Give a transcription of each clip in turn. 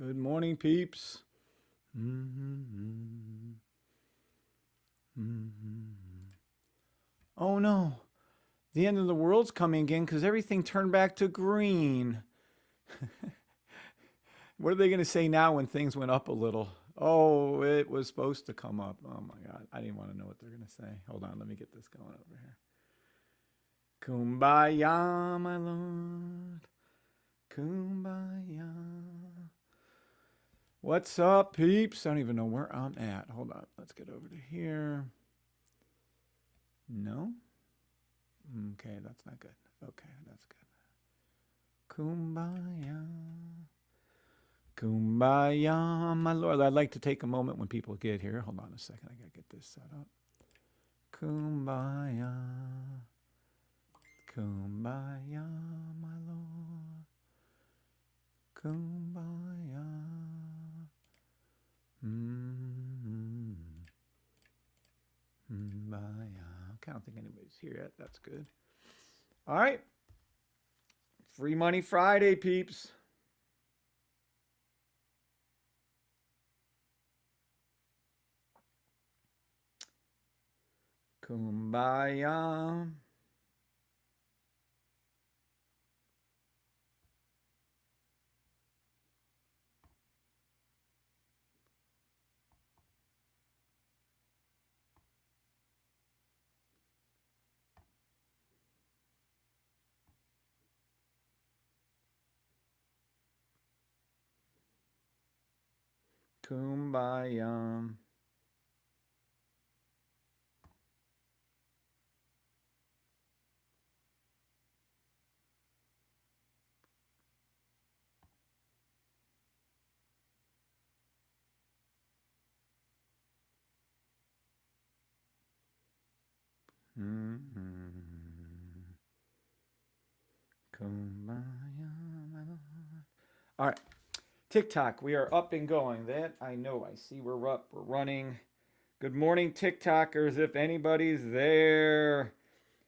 Good morning, peeps. Mm-hmm. Mm-hmm. Oh no, the end of the world's coming again because everything turned back to green. What are they going to say now when things went up a little? Oh, it was supposed to come up. Oh my God. I didn't want to know what they're going to say. Hold on, let me get this going over here. Kumbaya, my lord. Kumbaya. What's up, peeps? I don't even know where I'm at. Hold on. Let's get over to here. No? Okay, that's not good. Okay, that's good. Kumbaya. Kumbaya, my lord. I'd like to take a moment when people get here. Hold on a second. I got to get this set up. Kumbaya. Kumbaya, my lord. Kumbaya. Mm-hmm. Kumbaya. Okay, I don't think anybody's here yet. That's good. All right. Free Money Friday, peeps. Kumbaya. Kumbaya. Mm-hmm. Kumbaya. All right. TikTok, we are up and going. That I know. I see we're up. We're running. Good morning, TikTokers. If anybody's there,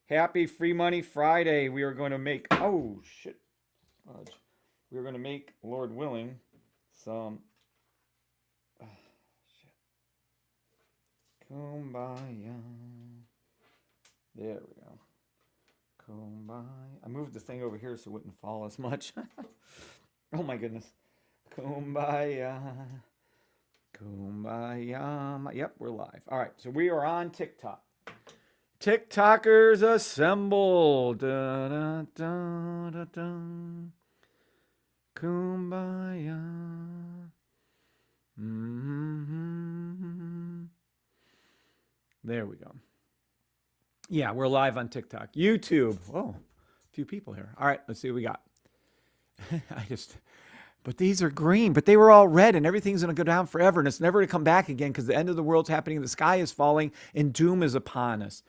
happy Free Money Friday. We are going to make, oh, shit. Fudge. We are going to make, Lord willing, some, oh, shit. Kumbaya. There we go. Kumbaya. I moved the thing over here so it wouldn't fall as much. Oh my goodness. Kumbaya. Kumbaya. Yep, we're live. All right, so we are on TikTok. TikTokers assemble. Da, da, da, da, da. Kumbaya. Mm-hmm. There we go. Yeah, we're live on TikTok. YouTube. Oh, a few people here. All right, let's see what we got. But these are green, but they were all red, and everything's going to go down forever, and it's never to come back again because the end of the world's happening, the sky is falling, and doom is upon us.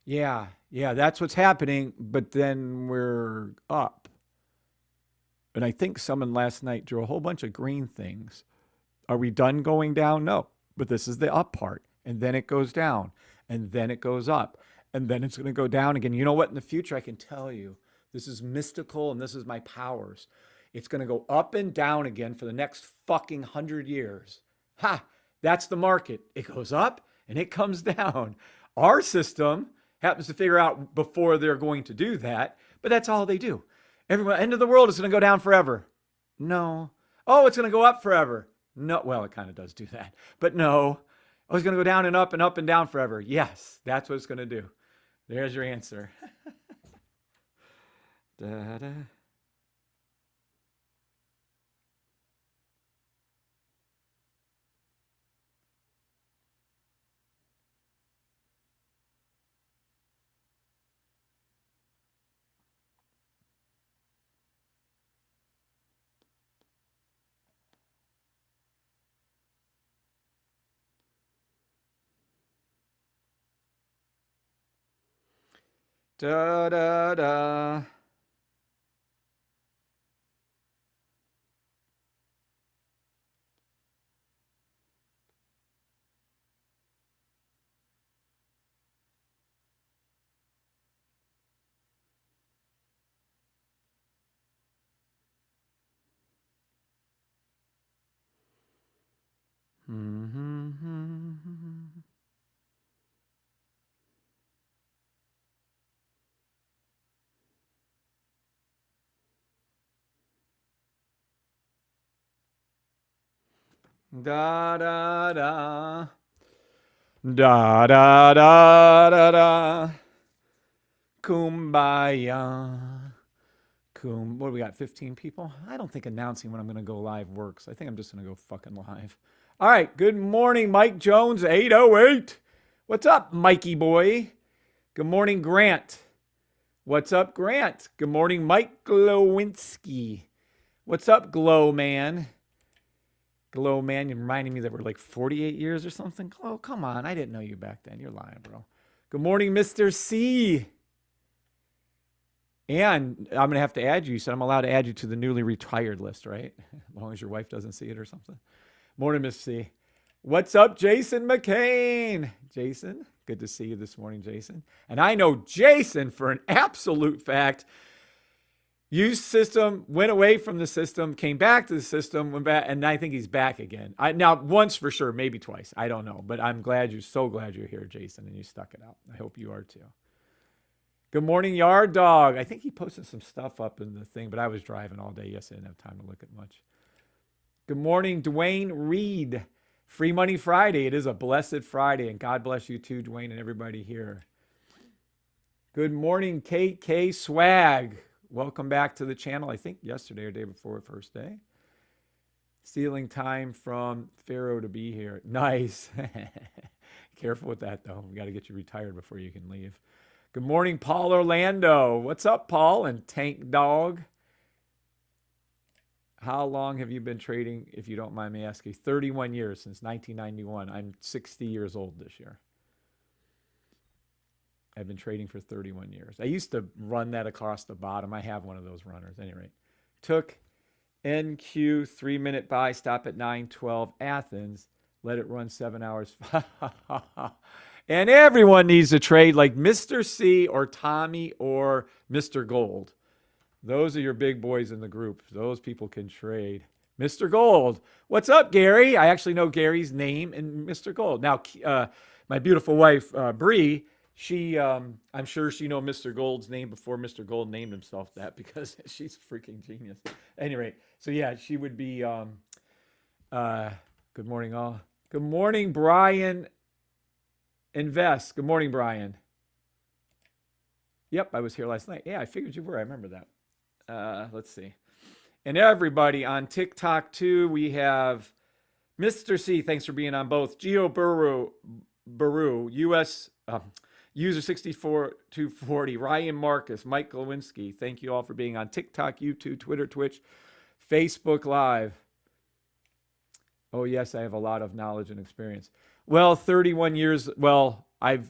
Yeah, that's what's happening, but then we're up. And I think someone last night drew a whole bunch of green things. Are we done going down? No, but this is the up part, and then it goes down, and then it goes up, and then it's going to go down again. You know what? In the future, I can tell you this is mystical, and this is my powers. It's going to go up and down again for the next fucking 100 years. Ha! That's the market. It goes up and it comes down. Our system happens to figure out before they're going to do that, but that's all they do. Everyone, end of the world is going to go down forever. No. Oh, it's going to go up forever. No. Well, it kind of does do that, but no. Oh, it's going to go down and up and up and down forever. Yes, that's what it's going to do. There's your answer. Da, da. Da da da. Da da da. Da da da da da. Kumbaya. What do we got? 15 people? I don't think announcing when I'm going to go live works. I think I'm just going to go fucking live. All right. Good morning, Mike Jones, 808. What's up, Mikey boy? Good morning, Grant. What's up, Grant? Good morning, Mike Glowinski. What's up, Glow Man? Glow Man, you're reminding me that we're like 48 years or something. Oh, come on. I didn't know you back then. You're lying, bro. Good morning, Mr. C. And I'm going to have to add you. You said I'm allowed to add you to the newly retired list, right? As long as your wife doesn't see it or something. Morning, Miss C. What's up, Jason McCain? Jason, good to see you this morning, Jason. And I know Jason for an absolute fact. Used system, went away from the system, came back to the system, went back, and I think he's back again. Now, once for sure, maybe twice. I don't know. But I'm so glad you're here, Jason, and you stuck it out. I hope you are too. Good morning, Yard Dog. I think he posted some stuff up in the thing, but I was driving all day yesterday. I didn't have time to look at much. Good morning, Dwayne Reed. Free Money Friday. It is a blessed Friday, and God bless you too, Dwayne, and everybody here. Good morning, KK Swag. Welcome back to the channel. I think yesterday or day before, first day. Stealing time from Pharaoh to be here. Nice. Careful with that, though. We got to get you retired before you can leave. Good morning, Paul Orlando. What's up, Paul and Tank Dog? How long have you been trading, if you don't mind me asking? 31 years, since 1991. I'm 60 years old this year. I've been trading for 31 years. I used to run that across the bottom. I have one of those runners. At any rate, took NQ 3-minute buy, stop at 9:12 Athens. Let it run 7 hours. And everyone needs to trade like Mr. C or Tommy or Mr. Gold. Those are your big boys in the group. Those people can trade. Mr. Gold. What's up, Gary? I actually know Gary's name and Mr. Gold. Now, my beautiful wife, Bree, she, I'm sure she know Mr. Gold's name before Mr. Gold named himself that because she's a freaking genius. At any rate, so yeah, she would be, good morning, all. Good morning, Brian Invest. Good morning, Brian. Yep, I was here last night. Yeah, I figured you were. I remember that. Let's see. And everybody on TikTok, too, we have Mr. C. Thanks for being on both. Geo Baru, US user 64240. Ryan Marcus, Mike Glowinski. Thank you all for being on TikTok, YouTube, Twitter, Twitch, Facebook Live. Oh, yes, I have a lot of knowledge and experience. Well, 31 years. Well, hold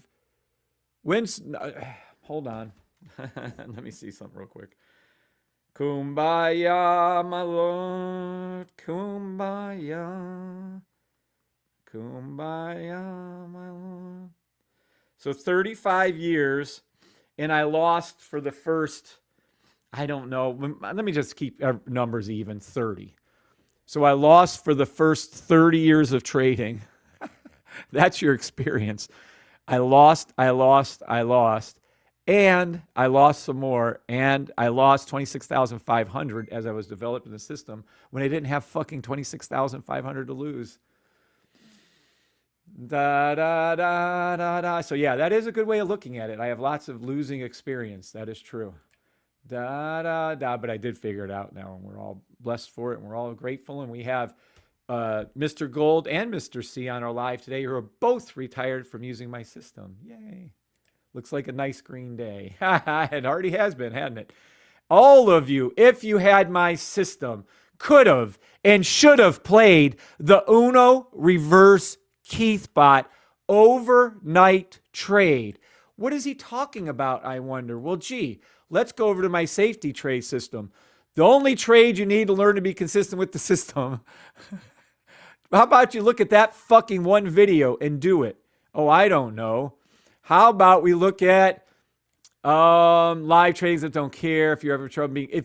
on. Let me see something real quick. Kumbaya, my Lord. Kumbaya. Kumbaya, my Lord. So 35 years, and I lost for the first, I don't know. Let me just keep numbers even, 30. So I lost for the first 30 years of trading. That's your experience. I lost, and I lost some more, and I lost 26,500 as I was developing the system when I didn't have fucking 26,500 to lose. Da, da, da, da, da. So yeah, that is a good way of looking at it. I have lots of losing experience. That is true. Da, da, da. But I did figure it out now, and we're all blessed for it, and we're all grateful, and we have Mr. Gold and Mr. C on our live today, who are both retired from using my system. Yay. Looks like a nice green day. It already has been, hadn't it? All of you, if you had my system, could have and should have played the Uno reverse Keithbot overnight trade. What is he talking about, I wonder? Well, gee, let's go over to my safety trade system. The only trade you need to learn to be consistent with the system. How about you look at that fucking one video and do it? Oh, I don't know. How about we look at Live tradings that don't care. If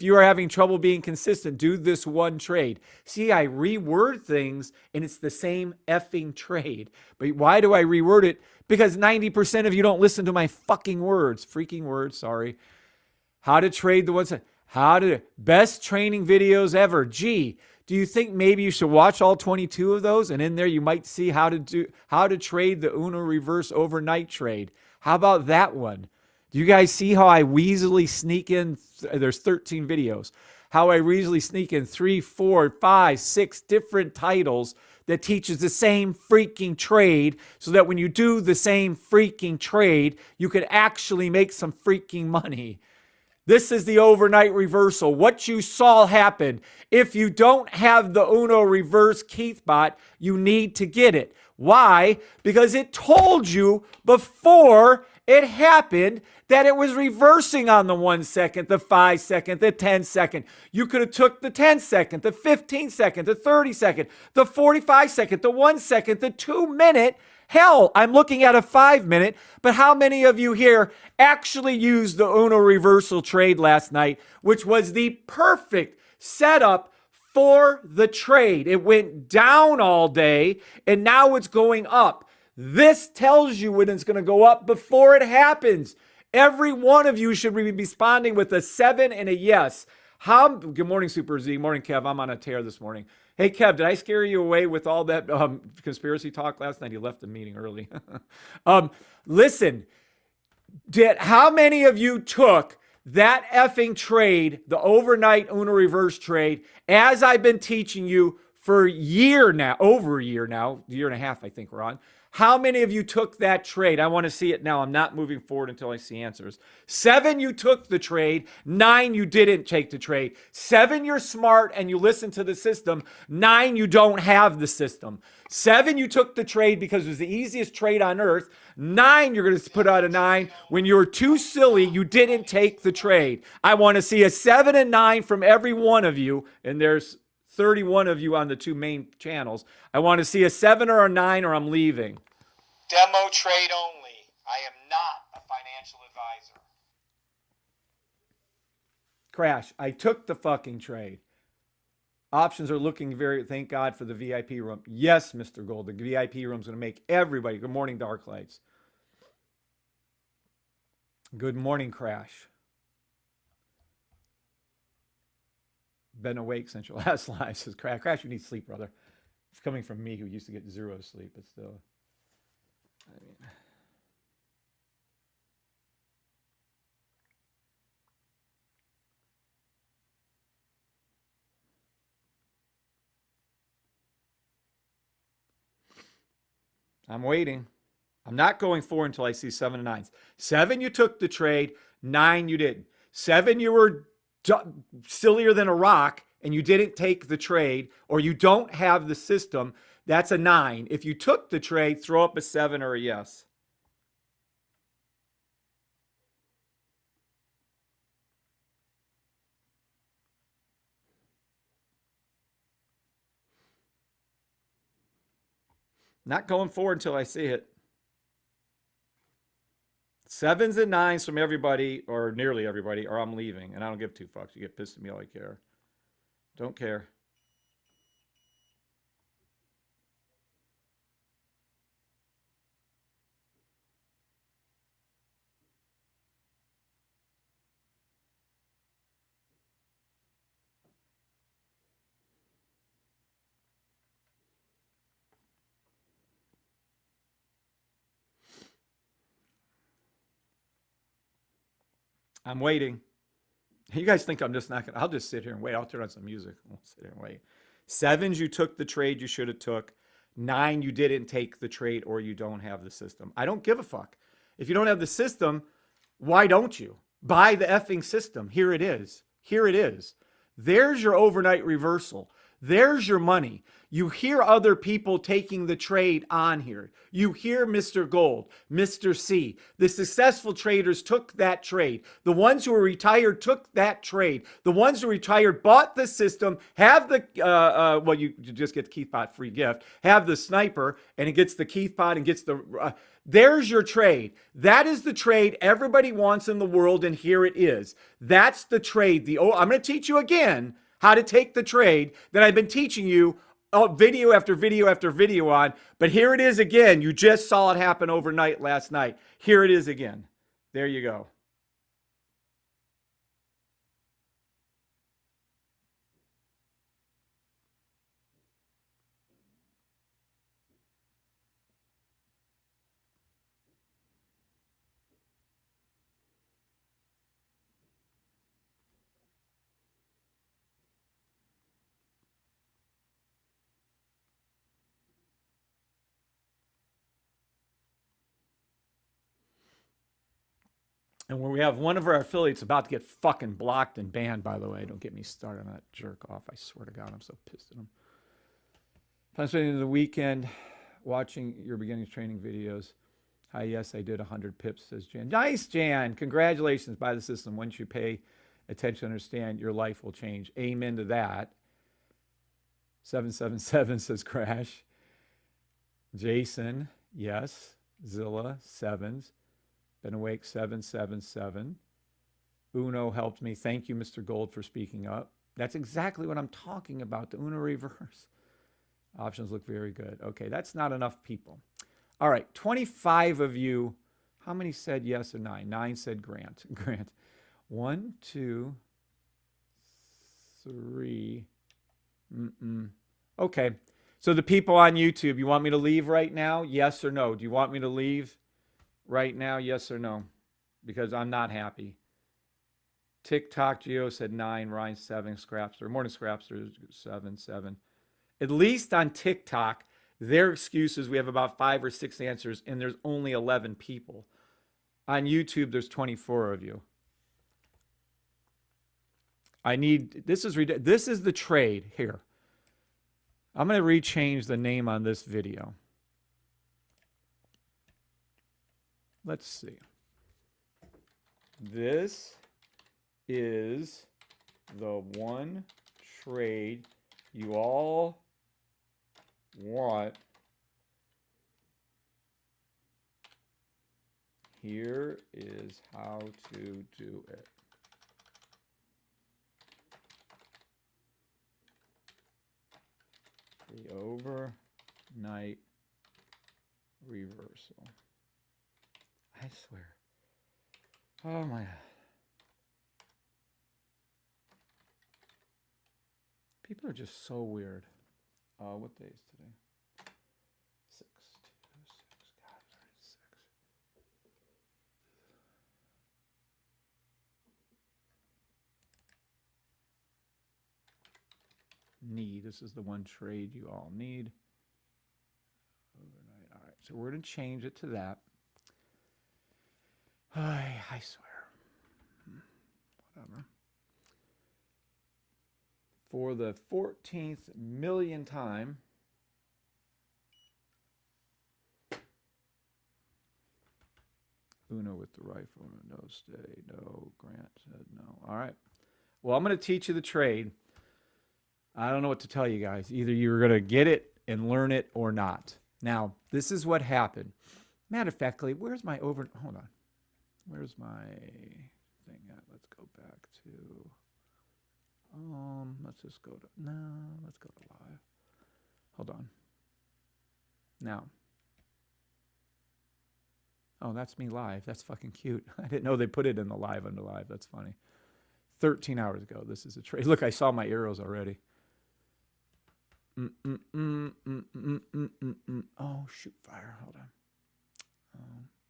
you are having trouble being consistent, do this one trade. See, I reword things and it's the same effing trade. But why do I reword it? Because 90% of you don't listen to my fucking words. Freaking words, sorry. How to trade the ones, best training videos ever. Gee, do you think maybe you should watch all 22 of those? And in there you might see how to trade the Uno reverse overnight trade. How about that one? Do you guys see how I weaselly sneak in? There's 13 videos. How I weaselly sneak in 3, 4, 5, 6 different titles that teaches the same freaking trade so that when you do the same freaking trade, you could actually make some freaking money. This is the overnight reversal. What you saw happen. If you don't have the Uno reverse Keithbot, you need to get it. Why? Because it told you before it happened that it was reversing on the 1 second, the 5 second, the 10 second. You could have took the 10 second, the 15 second, the 30 second, the 45 second, the 1 second, the 2 minute. Hell, I'm looking at a 5 minute, but how many of you here actually used the Uno reversal trade last night, which was the perfect setup for the trade? It went down all day and now it's going up. This tells you when it's going to go up before it happens. Every one of you should be responding with a 7 and a yes. Good morning, Super Z. Morning, Kev. I'm on a tear this morning. Hey, Kev, did I scare you away with all that conspiracy talk last night? You left the meeting early. Listen, how many of you took that effing trade, the overnight Uno reverse trade, as I've been teaching you for a year now, over a year and a half, I think we're on. How many of you took that trade? I want to see it now. I'm not moving forward until I see answers. 7, you took the trade. 9, you didn't take the trade. 7, you're smart and you listen to the system. 9, you don't have the system. 7, you took the trade because it was the easiest trade on earth. 9, you're going to put out a 9. When you're too silly, you didn't take the trade. I want to see a 7 and 9 from every one of you. And there's 31 of you on the 2 main channels. I want to see a 7 or a 9 or I'm leaving. Demo trade only. I am not a financial advisor. Crash. I took the fucking trade. Options are looking thank God for the VIP room. Yes, Mr. Gold, the VIP room is going to make everybody. Good morning, Dark Lights. Good morning, Crash. Been awake since your last live, says Crash. Crash, you need sleep, brother. It's coming from me who used to get 0 sleep, but still. I mean, I'm waiting. I'm not going forward until I see 7 and 9s. 7, you took the trade. 9, you didn't. 7, you were sillier than a rock and you didn't take the trade, or you don't have the system. That's a 9. If you took the trade, throw up a 7 or a yes. Not going forward until I see it. 7s and 9s from everybody, or nearly everybody, or I'm leaving. And I don't give 2 fucks. You get pissed at me all I care. Don't care. I'm waiting. You guys think I'm just not going to, I'll just sit here and wait. I'll turn on some music. I'll sit here and wait. 7s, you took the trade you should have took. 9, you didn't take the trade or you don't have the system. I don't give a fuck. If you don't have the system, why don't you? Buy the effing system. Here it is. Here it is. There's your overnight reversal. There's your money. You hear other people taking the trade on here. You hear Mr. Gold, Mr. C. The successful traders took that trade. The ones who are retired took that trade. The ones who retired bought the system, have the, well, you just get the Keithbot free gift, have the sniper, and it gets the Keithbot and gets the, there's your trade. That is the trade everybody wants in the world, and here it is. That's the trade. I'm going to teach you again how to take the trade that I've been teaching you video after video after video on. But here it is again. You just saw it happen overnight last night. Here it is again. There you go. And when we have one of our affiliates about to get fucking blocked and banned, by the way, don't get me started on that jerk off. I swear to God, I'm so pissed at him. I'm spending the weekend watching your beginnings training videos. Hi, yes, I did 100 pips, says Jan. Nice, Jan. Congratulations. Buy the system. Once you pay attention, understand, your life will change. Amen to that. 777 says Crash. Jason, yes. Zilla, sevens. Been awake 777. Uno helped me. Thank you, Mr. Gold, for speaking up. That's exactly what I'm talking about, the Uno reverse. Options look very good. Okay, that's not enough people. All right, 25 of you. How many said yes or 9? 9 said Grant. Grant. 1, 2, 3. Okay, so the people on YouTube, you want me to leave right now? Yes or no? Do you want me to leave right now? Yes or no? Because I'm not happy. TikTok, Geo said 9, Ryan 7, Scrapster. Morning Scrapster 7. At least on TikTok, their excuses, we have about 5 or 6 answers, and there's only 11 people. On YouTube, there's 24 of you. This is the trade here. I'm going to rechange the name on this video. Let's see. This is the one trade you all want. Here is how to do it. The overnight reversal. I swear. Oh my God. People are just so weird. What day is today? 6, 2, 6. God, it's 6. Need. This is the one trade you all need. Overnight. All right. So we're going to change it to that. I swear. Whatever. For the 14th millionth time, Uno with the rifle. No stay. No. Grant said no. All right. Well, I'm going to teach you the trade. I don't know what to tell you guys. Either you're going to get it and learn it or not. Now, this is what happened. Matter of factly, where's my hold on. Where's my thing at? Let's go back to, let's just go to, let's go to live. Hold on. Now. Oh, that's me live. That's fucking cute. I didn't know they put it in the live under live. That's funny. 13 hours ago, this is a trade. Look, I saw my arrows already. Oh, shoot fire. Hold on.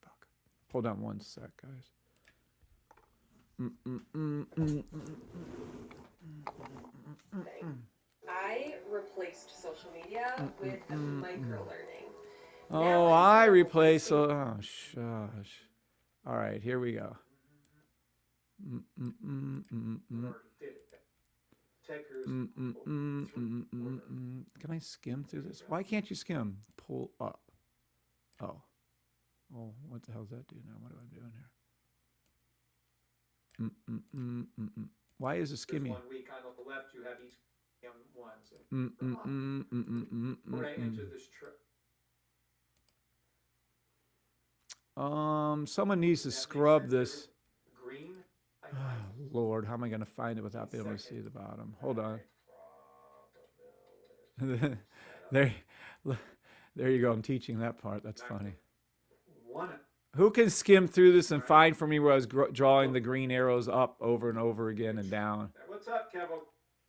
Fuck. Hold on one sec, guys. I replaced social media with microlearning. Oh, I replace. Oh, shush. All right, here we go. skim through this? Why can't you skim? Pull up. Oh. Oh, what the hell does that do now? What am I doing here? Why is it skimmy? 1 week on the left, you have each ones. When I enter this Someone needs to scrub this. green. Oh, Lord, how am I going to find it without being able to see the bottom? Hold on. there, there you go. I'm teaching that part. That's funny. One. Who can skim through this and find for me where I was drawing the green arrows up over and over again and down? What's up, Kevo?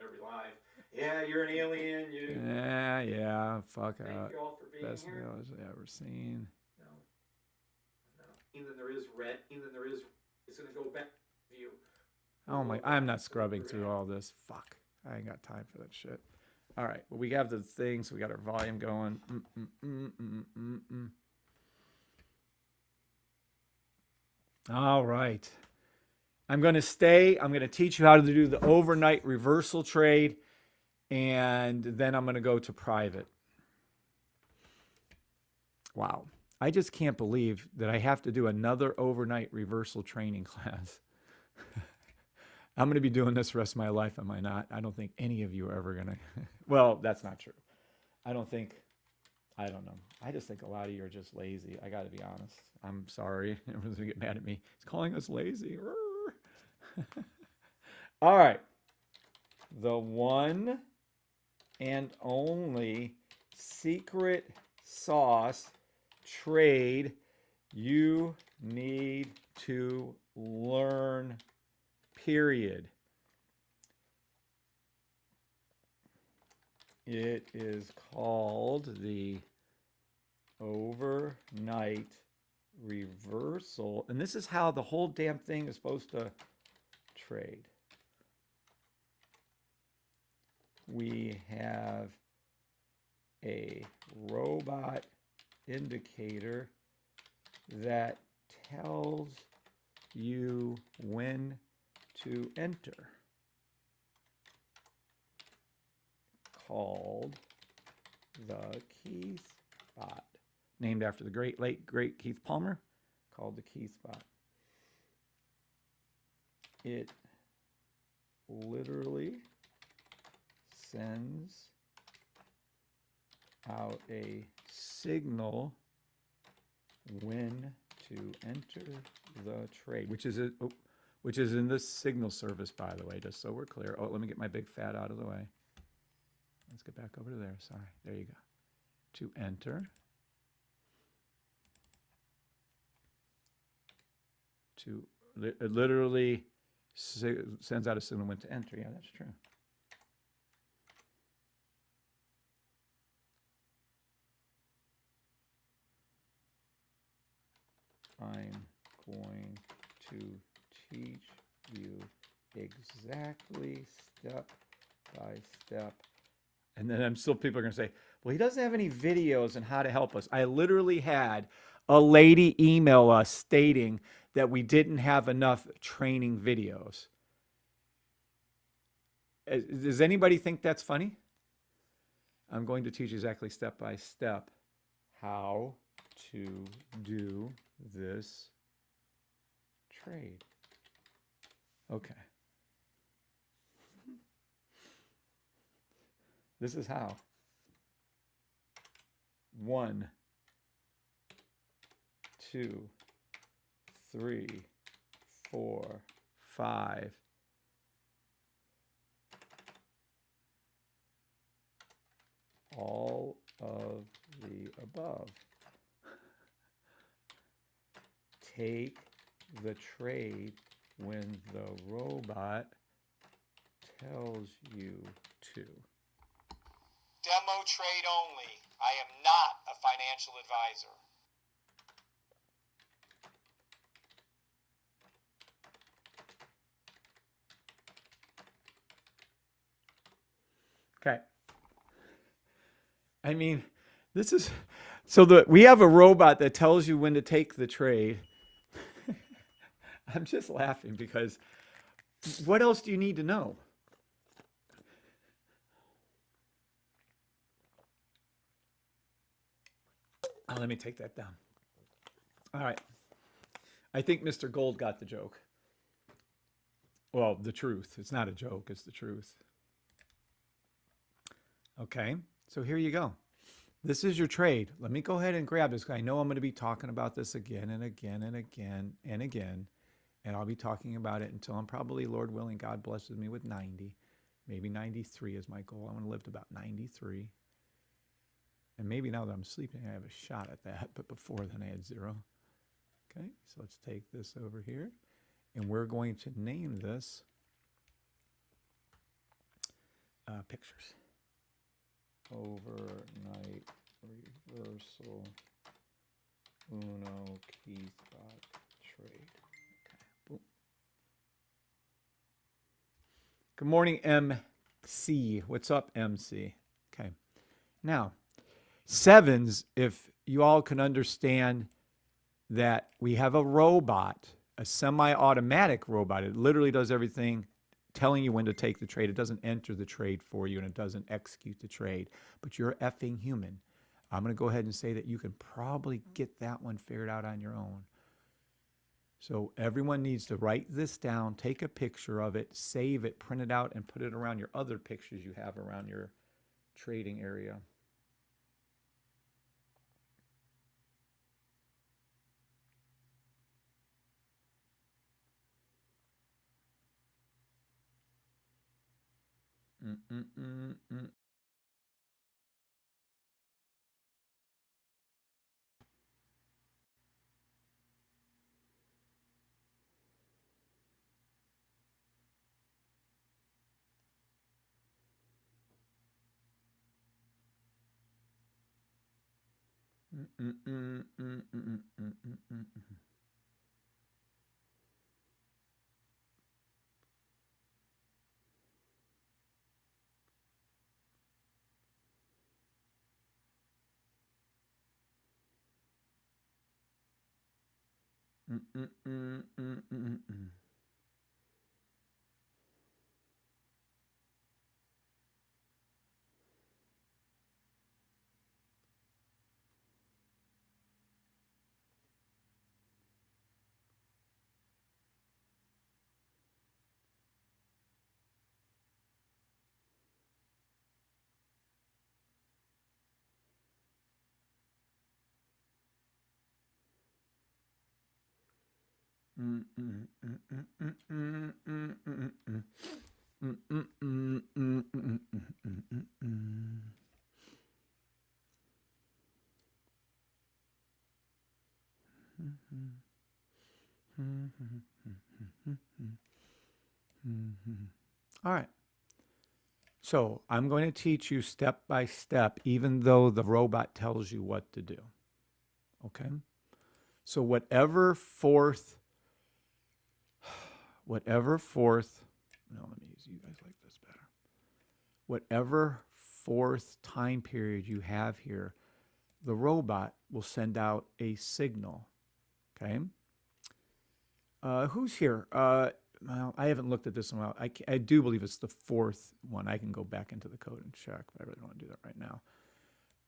Every live. Yeah, you're an alien. You. Yeah. Fuck Thank out. you all for being Best here. news I've ever seen. No. And then there is red. And then there is. It's gonna go back to you. Oh my! I'm not scrubbing through all this. Fuck. I ain't got time for that shit. All right. Well, we have the things. We got our volume going. All right. I'm going to stay. I'm going to teach you how to do the overnight reversal trade. And then I'm going to go to private. Wow. I just can't believe that I have to do another overnight reversal training class. I'm going to be doing this the rest of my life, am I not? I don't think any of you are ever going to. Well, that's not true. I don't know. I just think a lot of you are just lazy. I got to be honest. I'm sorry. Everyone's going to get mad at me. He's calling us lazy. All right. The one and only secret sauce trade you need to learn, period. It is called the overnight reversal. And this is how the whole damn thing is supposed to trade. We have a robot indicator that tells you when to enter, called the Key Spot, named after the late great Keith Palmer, called the Key Spot. It literally sends out a signal when to enter the trade, which is in the signal service, by the way, just so we're clear. Oh, let me get my big fat out of the way. Let's get back over to there. Sorry. There you go. To enter. It literally sends out a signal when to enter. Yeah, that's true. I'm going to teach you exactly step by step. And then people are going to say, well, he doesn't have any videos on how to help us. I literally had a lady email us stating that we didn't have enough training videos. Does anybody think that's funny? I'm going to teach exactly step by step how to do this trade. Okay. This is how. 1, 2, 3, 4, 5. All of the above. Take the trade when the robot tells you to. Demo trade only. I am not a financial advisor. Okay. I mean, this is we have a robot that tells you when to take the trade. I'm just laughing because what else do you need to know? Let me take that down. All right. I think Mr. Gold got the joke. Well, the truth. It's not a joke, it's the truth. Okay, so here you go. This is your trade. Let me go ahead and grab this. I know I'm going to be talking about this again and again and again and again. And I'll be talking about it until I'm probably, Lord willing, God blesses me with 90. Maybe 93 is my goal. I want to live to about 93. And maybe now that I'm sleeping, I have a shot at that. But before then, I had 0. Okay, so let's take this over here. And we're going to name this pictures. Overnight reversal Uno key spot trade. Okay. Boom. Good morning, MC. What's up, MC? Okay. Now, sevens, if you all can understand that we have a robot, a semi-automatic robot. It literally does everything, telling you when to take the trade. It doesn't enter the trade for you, and it doesn't execute the trade. But you're effing human. I'm going to go ahead and say that you can probably get that one figured out on your own. So everyone needs to write this down, take a picture of it, save it, print it out, and put it around your other pictures you have around your trading area. All right. So I'm going to teach you step by step, even though the robot tells you what to do. Okay? So whatever fourth, no, let me use you guys like this better. Whatever fourth time period you have here, the robot will send out a signal. Okay? Who's here? Well, I haven't looked at this in a while. I do believe it's the fourth one. I can go back into the code and check, but I really don't want to do that right now.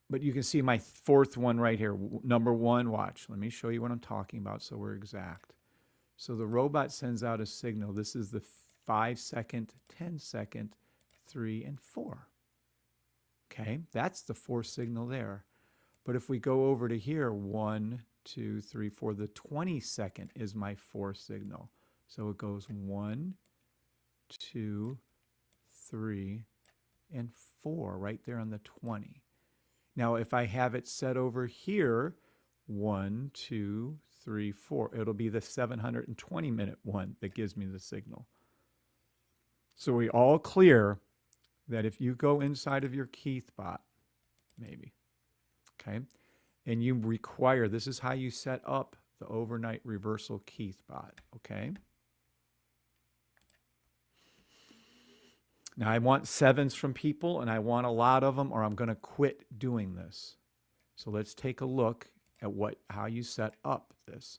But you can see my fourth one right here. Number 1, watch. Let me show you what I'm talking about so we're exact. So the robot sends out a signal. This is the 5-second, 10-second, 3, and 4. Okay, that's the 4th signal there. But if we go over to here, 1, 2, 3, 4, the 20-second is my 4th signal. So it goes 1, 2, 3, and 4 right there on the 20. Now, if I have it set over here, 1, 2, 3, 4, it'll be the 720-minute one that gives me the signal. So we all clear that if you go inside of your Keithbot, maybe, okay, and you require, this is how you set up the overnight reversal Keithbot, okay? Now, I want 7s from people, and I want a lot of them, or I'm going to quit doing this. So let's take a look at how you set up this.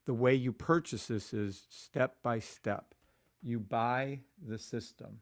The way you purchase this is step by step. You buy the system.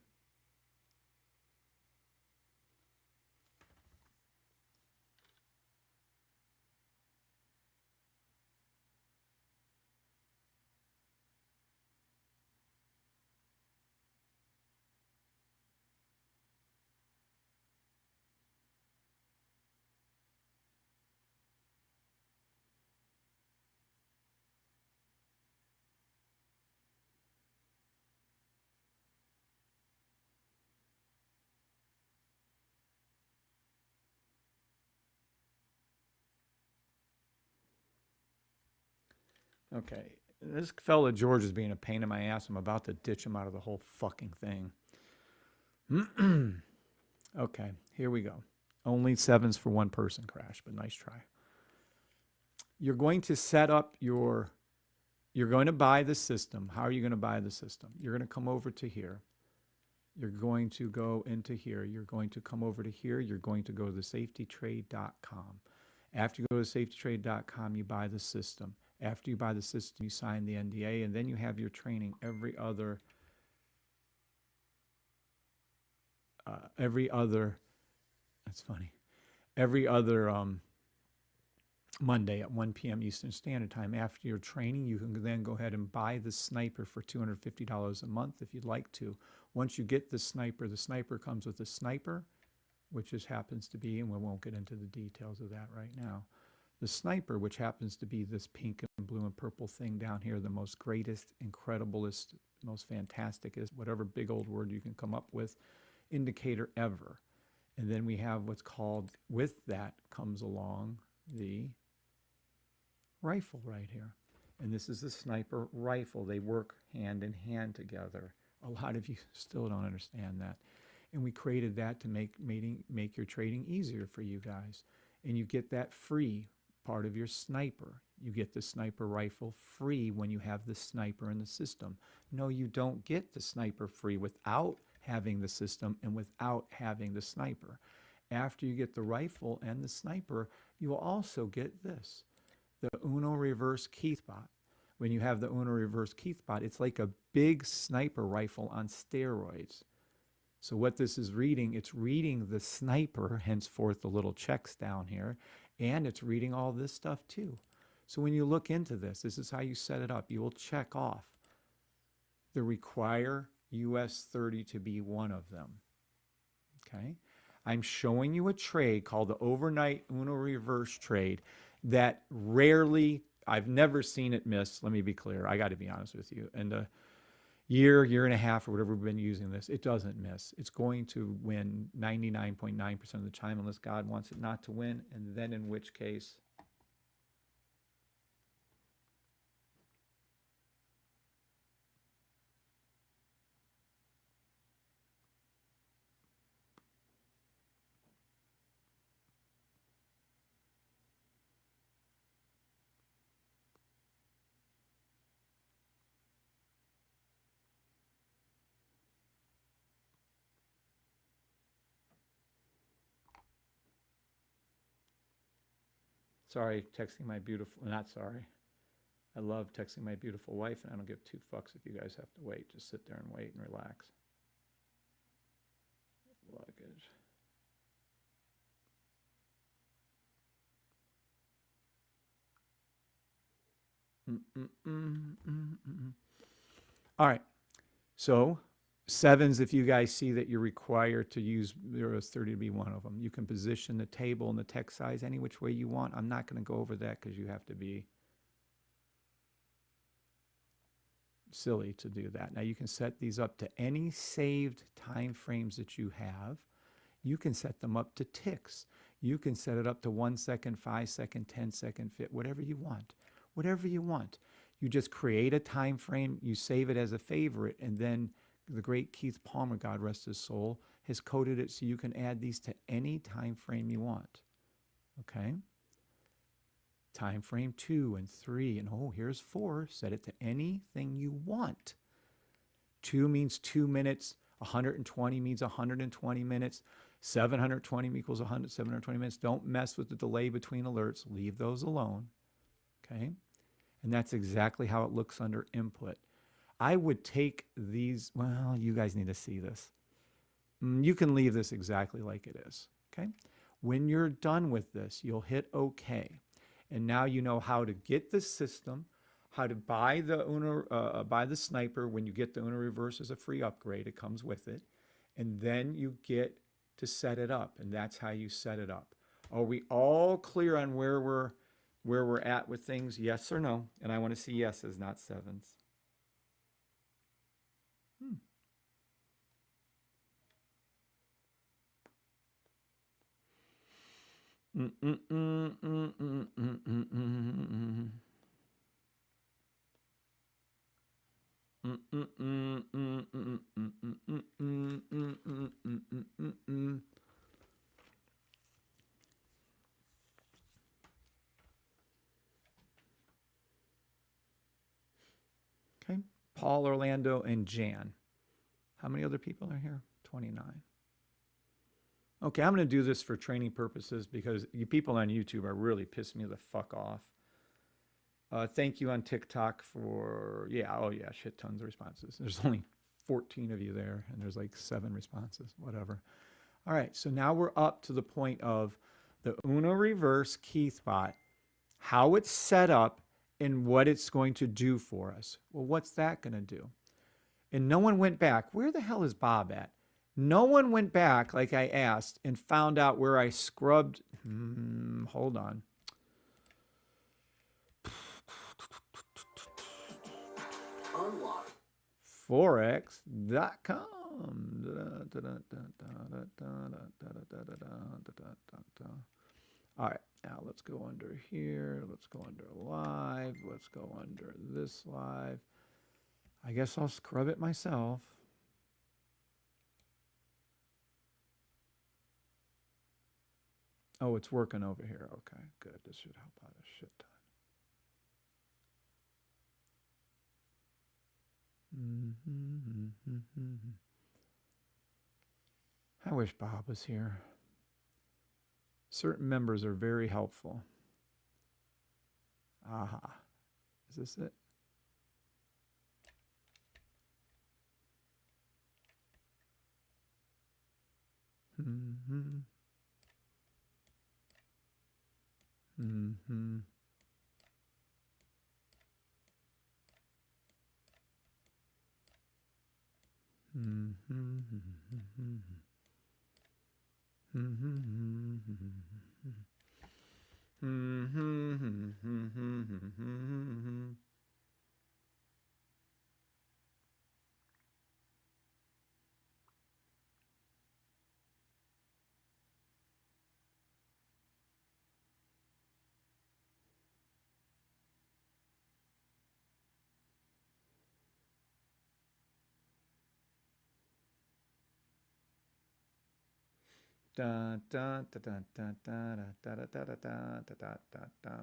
Okay. This fella George is being a pain in my ass. I'm about to ditch him out of the whole fucking thing. Okay, here we go. Only 7s for one person, Crash, but nice try. You're going to set up your, you're going to buy the system. How are you going to buy the system? You're going to come over to here. You're going to go into here. You're going to come over to here. You're going to go to the safetytrade.com. After you go to safetytrade.com, you buy the system. After you buy the system, you sign the NDA, and then you have your training every other, that's funny, every other Monday at 1 p.m. Eastern Standard Time. After your training, you can then go ahead and buy the sniper for $250 a month if you'd like to. Once you get the sniper comes with a sniper, which just happens to be, and we won't get into the details of that right now. The sniper, which happens to be this pink and blue and purple thing down here, the most greatest, incrediblest, most fantastic, is whatever big old word you can come up with, indicator ever. And then we have what's called, with that comes along the rifle right here. And this is the sniper rifle. They work hand in hand together. A lot of you still don't understand that. And we created that to make your trading easier for you guys. And you get that free part of your sniper. You get the sniper rifle free when you have the sniper in the system. No, you don't get the sniper free without having the system and without having the sniper. After you get the rifle and the sniper, you will also get this, the Uno Reverse Keithbot. When you have the Uno Reverse Keithbot, it's like a big sniper rifle on steroids. So what this is reading, it's reading the sniper, henceforth the little checks down here, and it's reading all this stuff too. So when you look into this, this is how you set it up. You will check off the require US 30 to be one of them. Okay? I'm showing you a trade called the overnight Uno Reverse trade that rarely, I've never seen it miss. Let me be clear. I got to be honest with you. And a year and a half, or whatever we've been using this, it doesn't miss. It's going to win 99.9% of the time unless God wants it not to win. And then in which case, sorry, texting my beautiful, not sorry. I love texting my beautiful wife, and I don't give two fucks if you guys have to wait. Just sit there and wait and relax. Luggage. All right. So 7s, if you guys see that you're required to use Euros 30 to be one of them. You can position the table and the text size any which way you want. I'm not going to go over that because you have to be silly to do that. Now you can set these up to any saved time frames that you have. You can set them up to ticks. You can set it up to 1 second, 5 second, 10 second, fit, whatever you want. Whatever you want. You just create a time frame, you save it as a favorite, and then the great Keith Palmer, God rest his soul, has coded it so you can add these to any time frame you want. Okay? Time frame 2 and 3, and oh, here's 4. Set it to anything you want. 2 means 2 minutes. 120 means 120 minutes. 720 equals 720 minutes. Don't mess with the delay between alerts. Leave those alone. Okay? And that's exactly how it looks under input. I would take these, well, you guys need to see this. You can leave this exactly like it is. Okay? When you're done with this, you'll hit OK. And now you know how to get the system, how to buy the sniper. When you get the Uno Reverse as a free upgrade, it comes with it. And then you get to set it up. And that's how you set it up. Are we all clear on where we're at with things? Yes or no? And I want to see yeses, not 7s. Okay. Paul, Orlando, and Jan. How many other people are here? 29. Okay, I'm going to do this for training purposes because you people on YouTube are really pissing me the fuck off. Thank you on TikTok for, shit tons of responses. There's only 14 of you there, and there's like 7 responses, whatever. All right, so now we're up to the point of the Uno reverse key spot, how it's set up, and what it's going to do for us. Well, what's that going to do? And no one went back. Where the hell is Bob at? No one went back, like I asked, and found out where I scrubbed. Hold on. Unlock. Forex.com. All right, now let's go under here. Let's go under live. Let's go under this live. I guess I'll scrub it myself. Oh, it's working over here. Okay, good. This should help out a shit ton. I wish Bob was here. Certain members are very helpful. Aha. Is this it? Da da da da da da da da da da da da da da.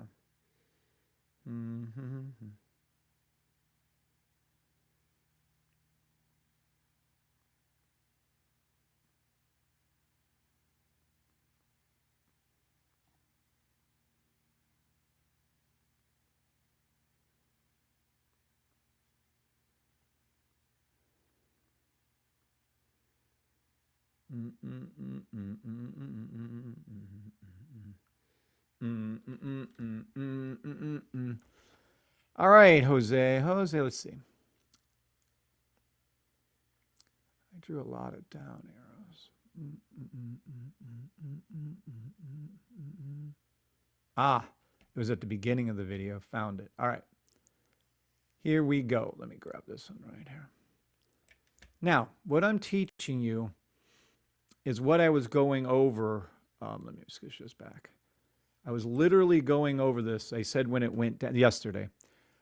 All right, Jose, let's see. I drew a lot of down arrows. It was at the beginning of the video. Found it. All right. Here we go. Let me grab this one right here. Now, what I'm teaching you is what I was going over. Let me switch this back. I was literally going over this. I said when it went down yesterday.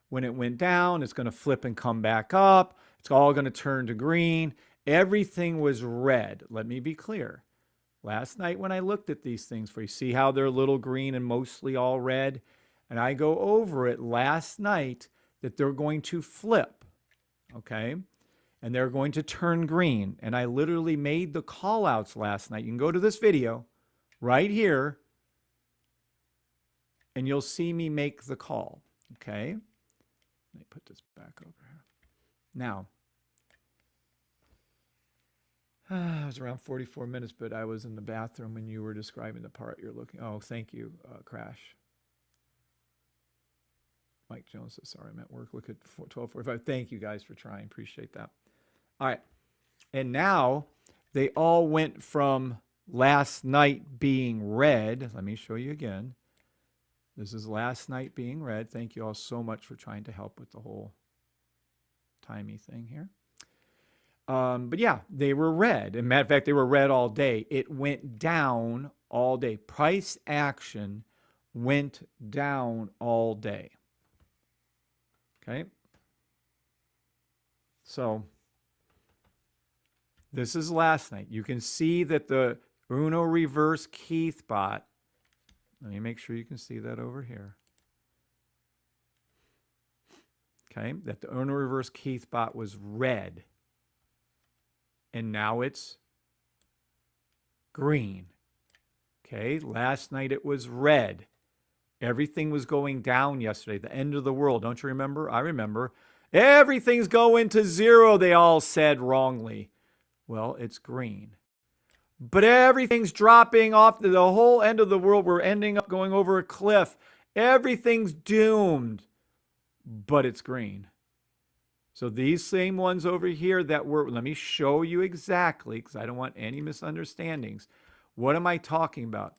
When it went down, it's going to flip and come back up. It's all going to turn to green. Everything was red. Let me be clear. Last night when I looked at these things for you, see how they're a little green and mostly all red? And I go over it last night that they're going to flip, okay? And they're going to turn green. And I literally made the call outs last night. You can go to this video right here and you'll see me make the call, okay? Let me put this back over here. Now, it was around 44 minutes, but I was in the bathroom when you were describing the part you're looking. Oh, thank you, Crash. Mike Jones says, sorry, I'm at work. Look at 12:45. Thank you guys for trying. Appreciate that. All right. And now they all went from last night being red. Let me show you again. This is last night being red. Thank you all so much for trying to help with the whole timey thing here. But yeah, they were red. As a matter of fact, they were red all day. It went down all day. Price action went down all day. Okay. So this is last night. You can see that the Uno reverse Keith bot. Let me make sure you can see that over here. Okay, that the Uno reverse Keith bot was red. And now it's green. Okay, last night it was red. Everything was going down yesterday, the end of the world. Don't you remember? I remember. Everything's going to zero, they all said wrongly. Well, it's green. But everything's dropping off the whole end of the world. We're ending up going over a cliff. Everything's doomed. But it's green. So these same ones over here that were, let me show you exactly, because I don't want any misunderstandings. What am I talking about?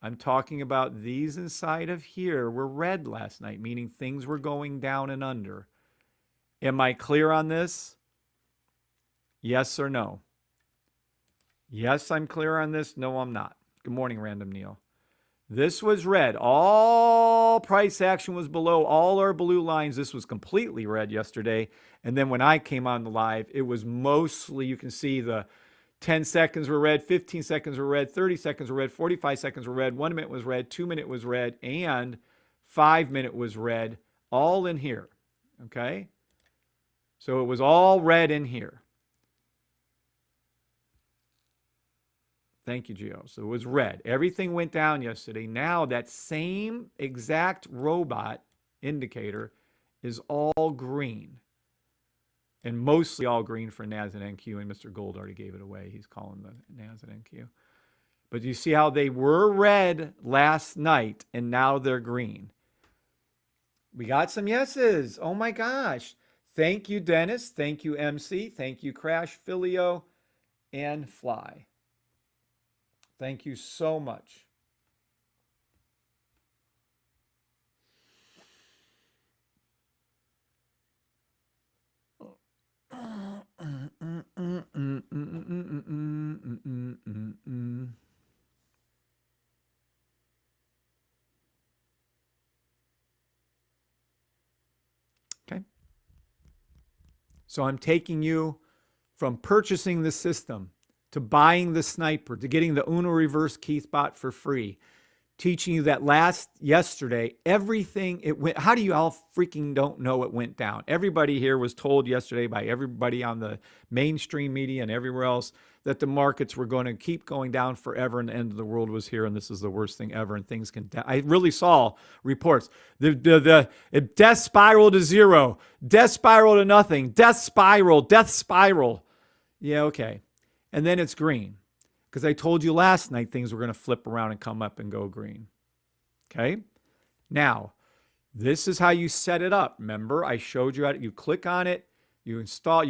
I'm talking about these inside of here were red last night, meaning things were going down and under. Am I clear on this? Yes or no? Yes, I'm clear on this. No, I'm not. Good morning, Random Neil. This was red. All price action was below all our blue lines. This was completely red yesterday. And then when I came on the live, it was mostly, you can see the 10 seconds were red, 15 seconds were red, 30 seconds were red, 45 seconds were red, 1 minute was red, 2 minute was red, and 5 minute was red, all in here. Okay? So it was all red in here. Thank you, Gio. So it was red. Everything went down yesterday. Now that same exact robot indicator is all green. And mostly all green for NAS and NQ. And Mr. Gold already gave it away. He's calling the NAS and NQ. But you see how they were red last night and now they're green. We got some yeses. Oh my gosh. Thank you, Dennis. Thank you, MC. Thank you, Crash, Filio, and Fly. Thank you so much. Okay. So I'm taking you from purchasing the system to buying the sniper, to getting the Uno reverse Keith bot for free, teaching you that yesterday, everything, it went, how do you all freaking don't know it went down? Everybody here was told yesterday by everybody on the mainstream media and everywhere else that the markets were going to keep going down forever and the end of the world was here and this is the worst thing ever and things can, I really saw reports. The death spiral to zero, death spiral to nothing, death spiral. Yeah, okay. And then it's green. Because I told you last night things were going to flip around and come up and go green. Okay? Now, this is how you set it up. Remember, I showed you how you click on it, you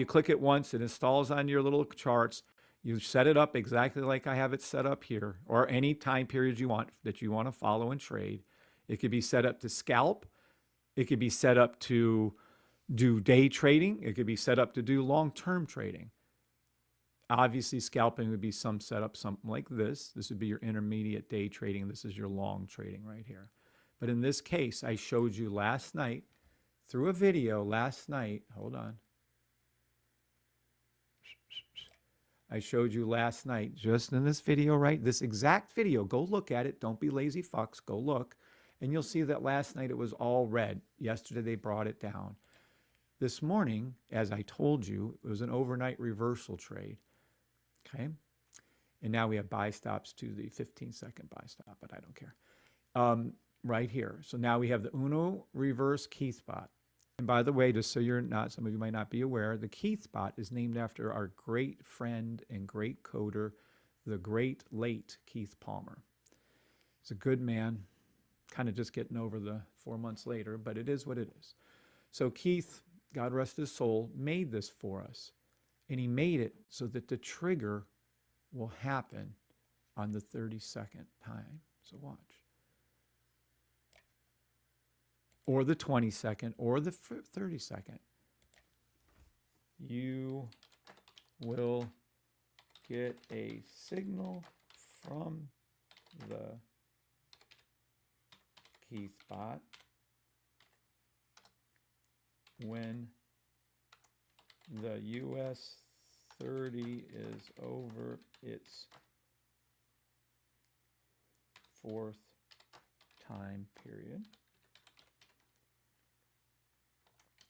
click it once, it installs on your little charts. You set it up exactly like I have it set up here, or any time periods you want that you want to follow and trade. It could be set up to scalp. It could be set up to do day trading. It could be set up to do long-term trading. Obviously, scalping would be some setup, something like this. This would be your intermediate day trading. This is your long trading right here. But in this case, I showed you last night through a video last night. Hold on. I showed you last night just in this video, right? This exact video. Go look at it. Don't be lazy fucks. Go look. And you'll see that last night it was all red. Yesterday, they brought it down. This morning, as I told you, it was an overnight reversal trade. Okay, and now we have buy stops to the 15-second buy stop, but I don't care. Right here. So now we have the Uno reverse Keith bot. And by the way, just so you're not, some of you might not be aware, the Keith bot is named after our great friend and great coder, the great late Keith Palmer. He's a good man, kind of just getting over the 4 months later, but it is what it is. So Keith, God rest his soul, made this for us. And he made it so that the trigger will happen on the 30-second time. So watch. Or the 20-second, or the 30-second. You will get a signal from the Keith bot when The US 30 is over its fourth time period.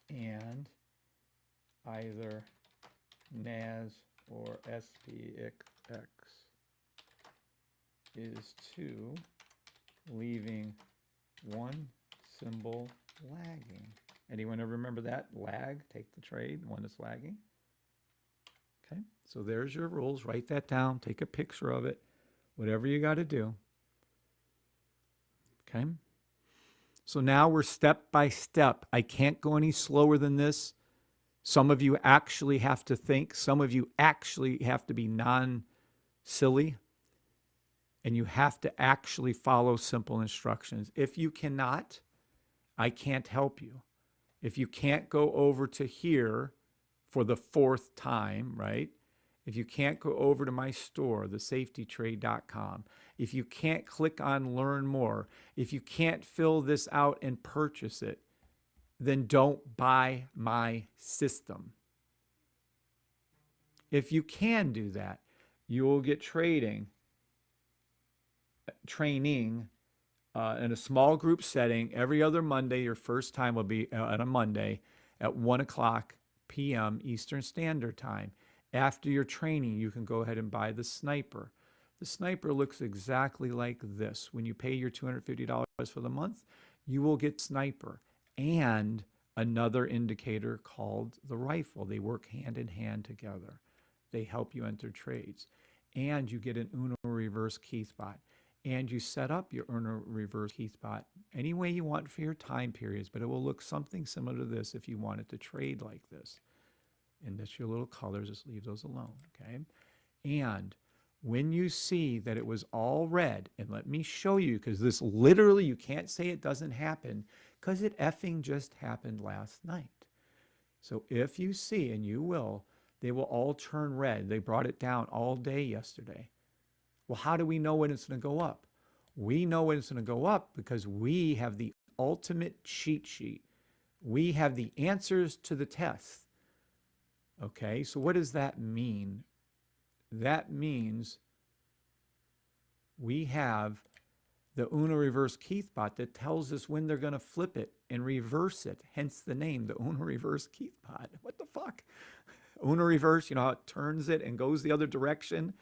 And either NAS or SPX is 2, leaving one symbol lagging. Anyone ever remember that? Lag, take the trade, one that's lagging. Okay, so there's your rules. Write that down, take a picture of it, whatever you got to do. Okay, so now we're step by step. I can't go any slower than this. Some of you actually have to think. Some of you actually have to be non-silly. And you have to actually follow simple instructions. If you cannot, I can't help you. If you can't go over to here for the fourth time, right? If you can't go over to my store, thesafetytrade.com, if you can't click on learn more, if you can't fill this out and purchase it, then don't buy my system. If you can do that, you will get training in a small group setting every other Monday. Your first time will be on a Monday at 1 o'clock p.m. Eastern Standard Time. After your training, you can go ahead and buy the Sniper. The Sniper looks exactly like this. When you pay your $250 for the month, you will get Sniper and another indicator called the Rifle. They work hand in hand together. They help you enter trades. And you get an Uno reverse Keithbot. And you set up your Uno reverse Keithbot any way you want for your time periods, but it will look something similar to this if you wanted to trade like this. And that's your little colors, just leave those alone, okay? And when you see that it was all red, and let me show you, because this literally, you can't say it doesn't happen, because it effing just happened last night. So if you see, and you will, they will all turn red. They brought it down all day yesterday. Well, how do we know when it's going to go up? We know when it's going to go up because we have the ultimate cheat sheet. We have the answers to the tests. Okay, so what does that mean? That means we have the Uno reverse Keithbot that tells us when they're going to flip it and reverse it. Hence the name, the Uno reverse Keithbot. What the fuck? Uno reverse, you know how it turns it and goes the other direction?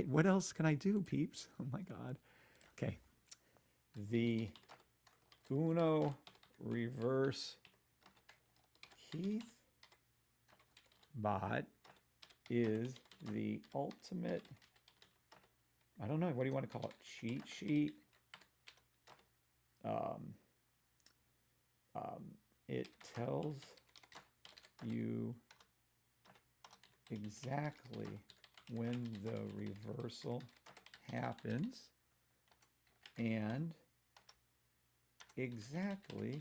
What else can I do, peeps? Oh my God. Okay. The Uno reverse Keithbot is the ultimate, I don't know, what do you want to call it? Cheat sheet. It tells you exactly when the reversal happens and exactly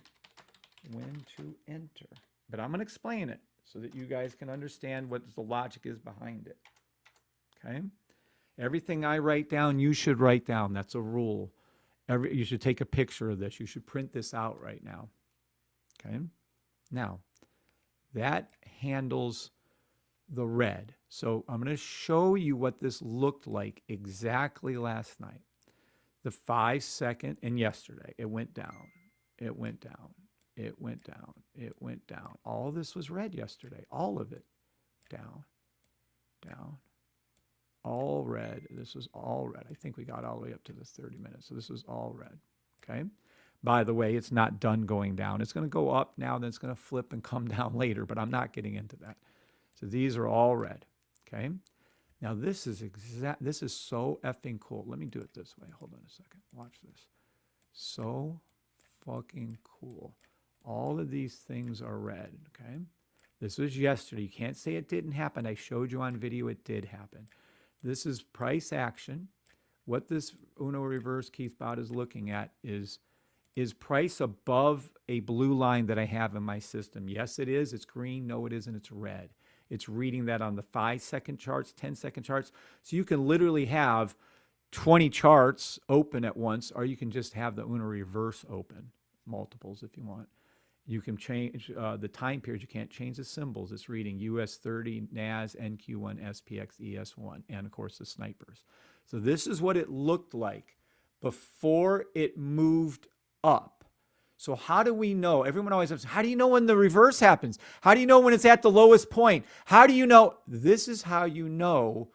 when to enter. But I'm going to explain it so that you guys can understand what the logic is behind it. Okay? Everything I write down, you should write down. That's a rule. You should take a picture of this. You should print this out right now. Okay? Now, that handles the red. So I'm going to show you what this looked like exactly last night. The 5 second, and yesterday, it went down. It went down. It went down. It went down. All this was red yesterday. All of it. Down. Down. All red. This was all red. I think we got all the way up to the 30 minutes. So this was all red. Okay. By the way, it's not done going down. It's going to go up now, then it's going to flip and come down later, but I'm not getting into that. So these are all red. Okay. Now this is so effing cool. Let me do it this way. Hold on a second. Watch this. So fucking cool. All of these things are red. Okay. This was yesterday. You can't say it didn't happen. I showed you on video it did happen. This is price action. What this Uno reverse Keithbot is looking at is price above a blue line that I have in my system. Yes, it is. It's green. No, it isn't. It's red. It's reading that on the 5 second charts, 10 second charts. So you can literally have 20 charts open at once, or you can just have the Uno reverse open, multiples if you want. You can change the time period. You can't change the symbols. It's reading US 30, NAS, NQ1, SPX, ES1, and of course the snipers. So this is what it looked like before it moved up. So how do we know? Everyone always asks, how do you know when the reverse happens? How do you know when it's at the lowest point? How do you know? This is how you know.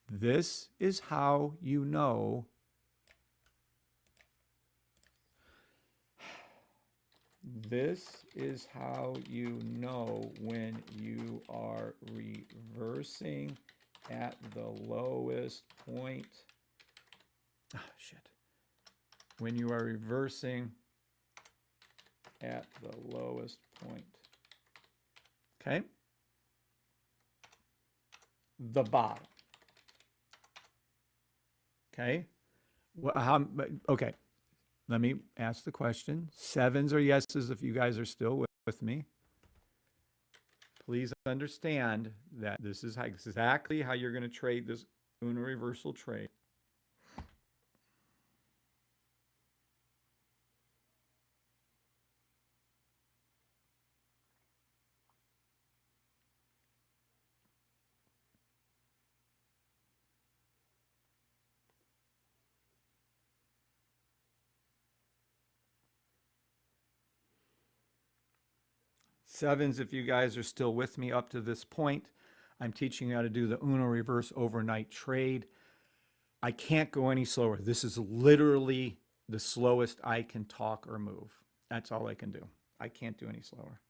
This is how you know. This is how you know when you are reversing at the lowest point. Oh, shit. When you are reversing at the lowest point. Okay? The bottom. Okay? Okay. Let me ask the question. 7s or yeses if you guys are still with me. Please understand that this is exactly how you're going to trade this Uno reversal trade. Sevens, if you guys are still with me up to this point, I'm teaching you how to do the Uno reverse overnight trade. I can't go any slower. This is literally the slowest I can talk or move. That's all I can do. I can't do any slower.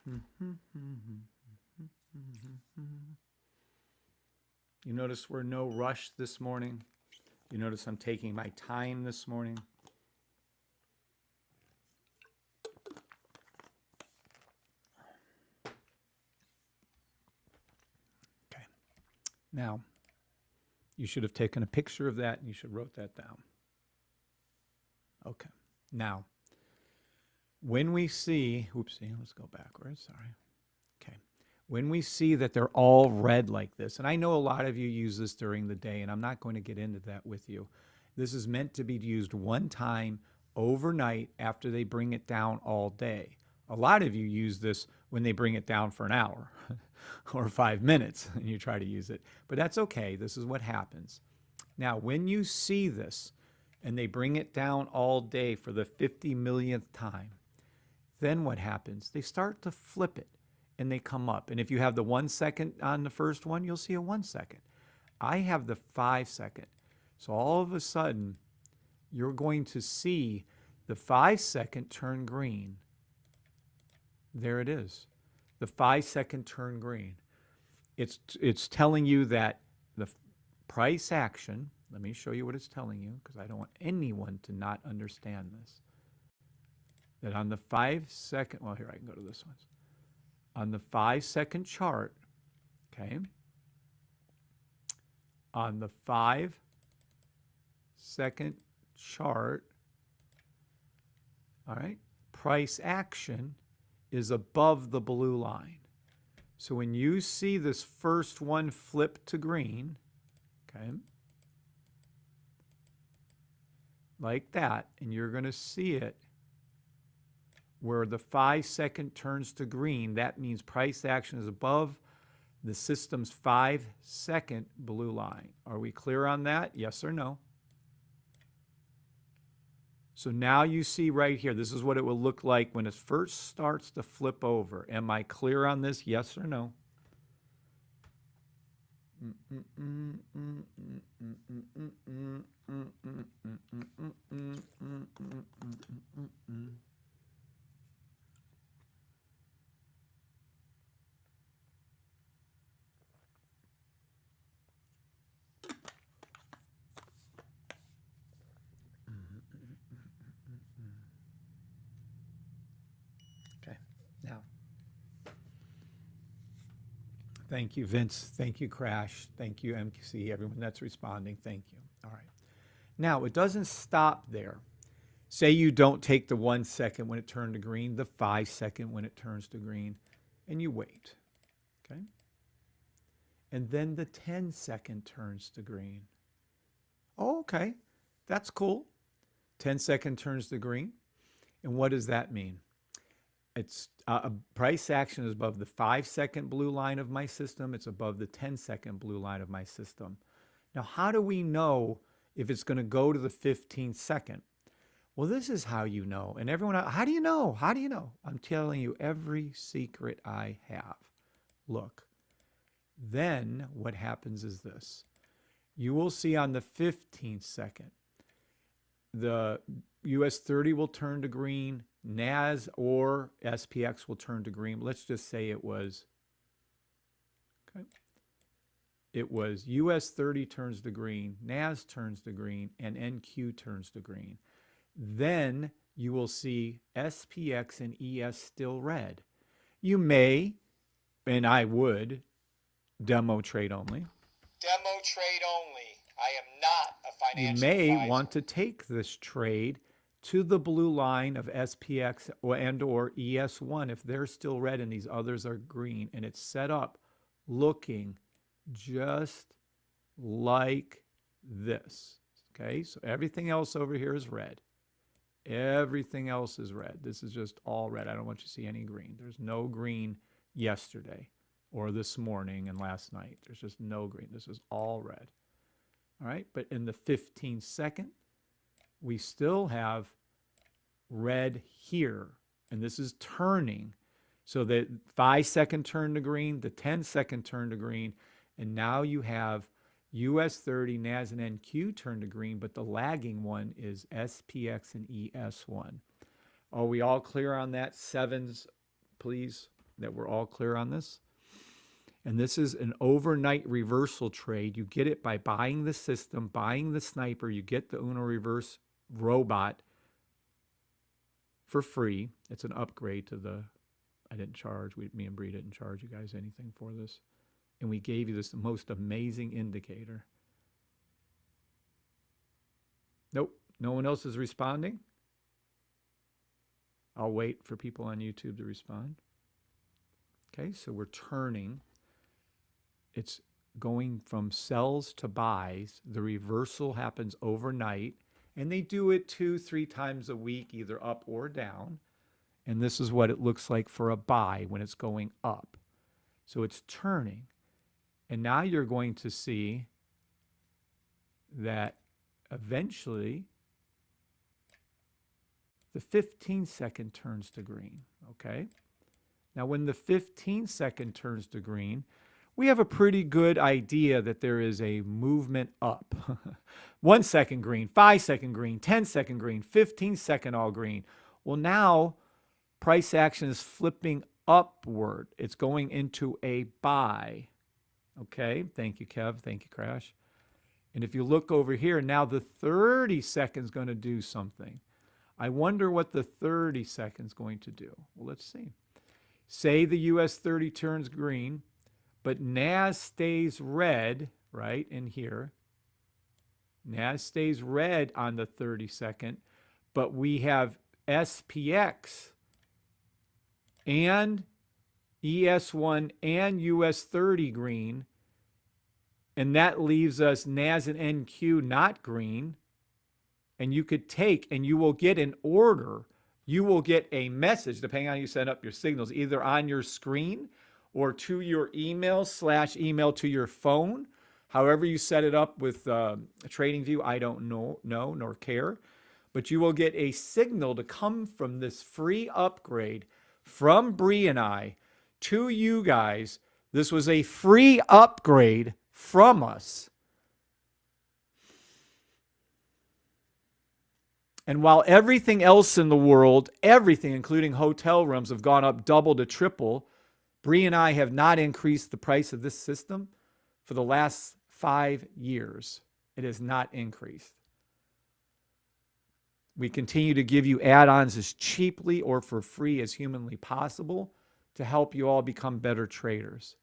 You notice we're no rush this morning. You notice I'm taking my time this morning. Okay. Now, you should have taken a picture of that and you should have wrote that down. Okay. Now, when we see, oopsie, let's go backwards, sorry. Okay. When we see that they're all red like this, and I know a lot of you use this during the day, and I'm not going to get into that with you. This is meant to be used one time overnight after they bring it down all day. A lot of you use this when they bring it down for an hour or 5 minutes and you try to use it. But that's okay. This is what happens. Now, when you see this and they bring it down all day for the 50 millionth time, then what happens? They start to flip it and they come up. And if you have the 1 second on the first one, you'll see a 1 second. I have the 5 second. So all of a sudden, you're going to see the 5 second turn green. There it is. The 5 second turn green. It's telling you that the price action, let me show you what it's telling you because I don't want anyone to not understand this. That on the 5 second, well, here I can go to this one. On the 5 second chart, okay, on the 5 second chart, all right, price action is above the blue line. So when you see this first one flip to green, okay, like that, and you're going to see it where the 5 second turns to green, that means price action is above the system's 5 second blue line. Are we clear on that? Yes or no? So now you see right here, this is what it will look like when it first starts to flip over. Am I clear on this? Yes or no? Thank you, Vince. Thank you, Crash. Thank you, MQC, everyone that's responding. Thank you. All right. Now, it doesn't stop there. Say you don't take the 1 second when it turned to green, the 5 second when it turns to green, and you wait. Okay? And then the 10-second turns to green. Oh, okay. That's cool. 10-second turns to green. And what does that mean? It's a price action is above the 5-second blue line of my system. It's above the 10-second blue line of my system. Now, how do we know if it's going to go to the 15-second? Well, this is how you know. And everyone, how do you know? How do you know? I'm telling you every secret I have. Look. Then what happens is this. You will see on the 15th second, the US 30 will turn to green, NAS or SPX will turn to green. Let's just say it was, okay. It was US 30 turns to green, NAS turns to green, and NQ turns to green. Then you will see SPX and ES still red. You may, and I would, demo trade only. Demo trade only. I am not a You financial may advisor. want to take this trade to the blue line of SPX and or ES1 if they're still red and these others are green, and it's set up looking just like this. Okay, so everything else over here is red. Everything else is red. This is just all red. I don't want you to see any green. There's no green yesterday or this morning and last night. There's just no green. This is all red. All right, but in the 15-second, we still have red here, and this is turning. So the 5-second turn to green, the 10-second turn to green, and now you have US 30, NAS, and NQ turn to green, but the lagging one is SPX and ES1. Are we all clear on that? Sevens, please, that we're all clear on this? And this is an overnight reversal trade. You get it by buying the system, buying the sniper. You get the Uno Reverse robot for free. It's an upgrade to the, I didn't charge, me and Bree didn't charge you guys anything for this. And we gave you this most amazing indicator. Nope, no one else is responding. I'll wait for people on YouTube to respond. Okay, so we're turning. It's going from sells to buys. The reversal happens overnight, and they do it 2-3 times a week, either up or down. And this is what it looks like for a buy when it's going up. So it's turning. And now you're going to see that eventually the 15-second turns to green, okay? Now when the 15-second turns to green, we have a pretty good idea that there is a movement up. 1 second green, 5 second green, 10-second green, 15-second all green. Well, now price action is flipping upward. It's going into a buy. Okay, thank you, Kev. Thank you, Crash. And if you look over here, now the 30 seconds going to do something. I wonder what the 30 seconds going to do. Well, let's see. Say the US 30 turns green, but NAS stays red, right, in here. NAS stays red on the 30 second, but we have SPX and ES1 and US 30 green, and that leaves us NAS and NQ not green. And you could take, and you will get an order. You will get a message, depending on how you set up your signals, either on your screen or to your email/email to your phone. However you set it up with TradingView, I don't know nor care. But you will get a signal to come from this free upgrade from Bree and I to you guys. This was a free upgrade from us. And while everything else in the world, everything, including hotel rooms, have gone up double to triple, Bree and I have not increased the price of this system for the last 5 years. It has not increased. We continue to give you add-ons as cheaply or for free as humanly possible to help you all become better traders.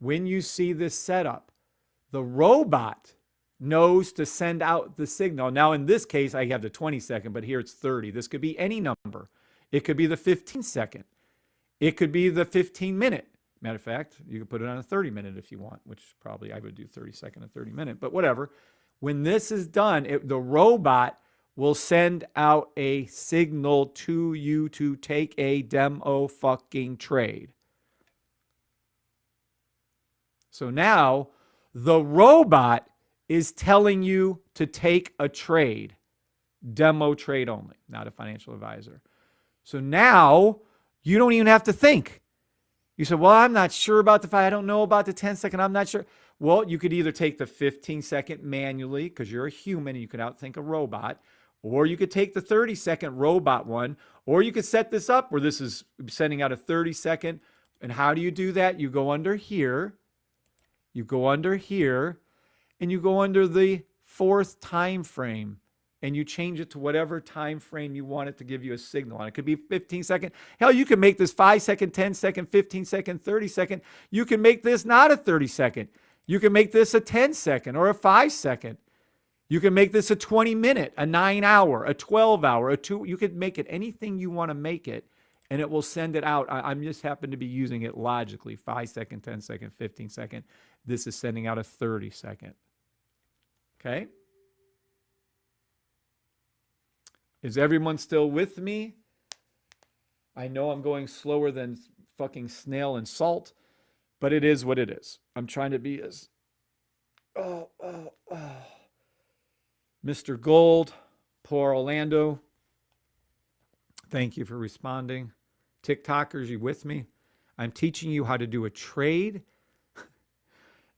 when you see this setup, the robot knows to send out the signal. Now, in this case, I have the 20 second, but here it's 30. This could be any number. It could be the 15 second. It could be the 15 minute. Matter of fact, you could put it on a 30 minute if you want, which probably I would do 30 second and 30 minute, but whatever. When this is done, the robot will send out a signal to you to take a demo fucking trade. So now the robot is telling you to take a trade, demo trade only, not a financial advisor. So now you don't even have to think. You said, well, I'm not sure about the 5. I don't know about the 10 second. I'm not sure. Well, you could either take the 15 second manually because you're a human and you could outthink a robot, or you could take the 30 second robot one, or you could set this up where this is sending out a 30 second. And how do you do that? You go under here. You go under here and you go under the 4th time frame and you change it to whatever time frame you want it to give you a signal on. It could be 15 second. Hell, you can make this 5 second, 10 second, 15 second, 30 second. You can make this not a 30 second. You can make this a 10 second or a 5 second. You can make this a 20 minute, a 9 hour, a 12 hour, a 2. You could make it anything you want to make it, and it will send it out. I'm just happen to be using it logically. 5 second, 10 second, 15 second. This is sending out a 30 second. Okay? Is everyone still with me? I know I'm going slower than fucking snail and salt, but it is what it is. I'm trying to be as... Mr. Gold, poor Orlando, thank you for responding. TikTokers, you with me? I'm teaching you how to do a trade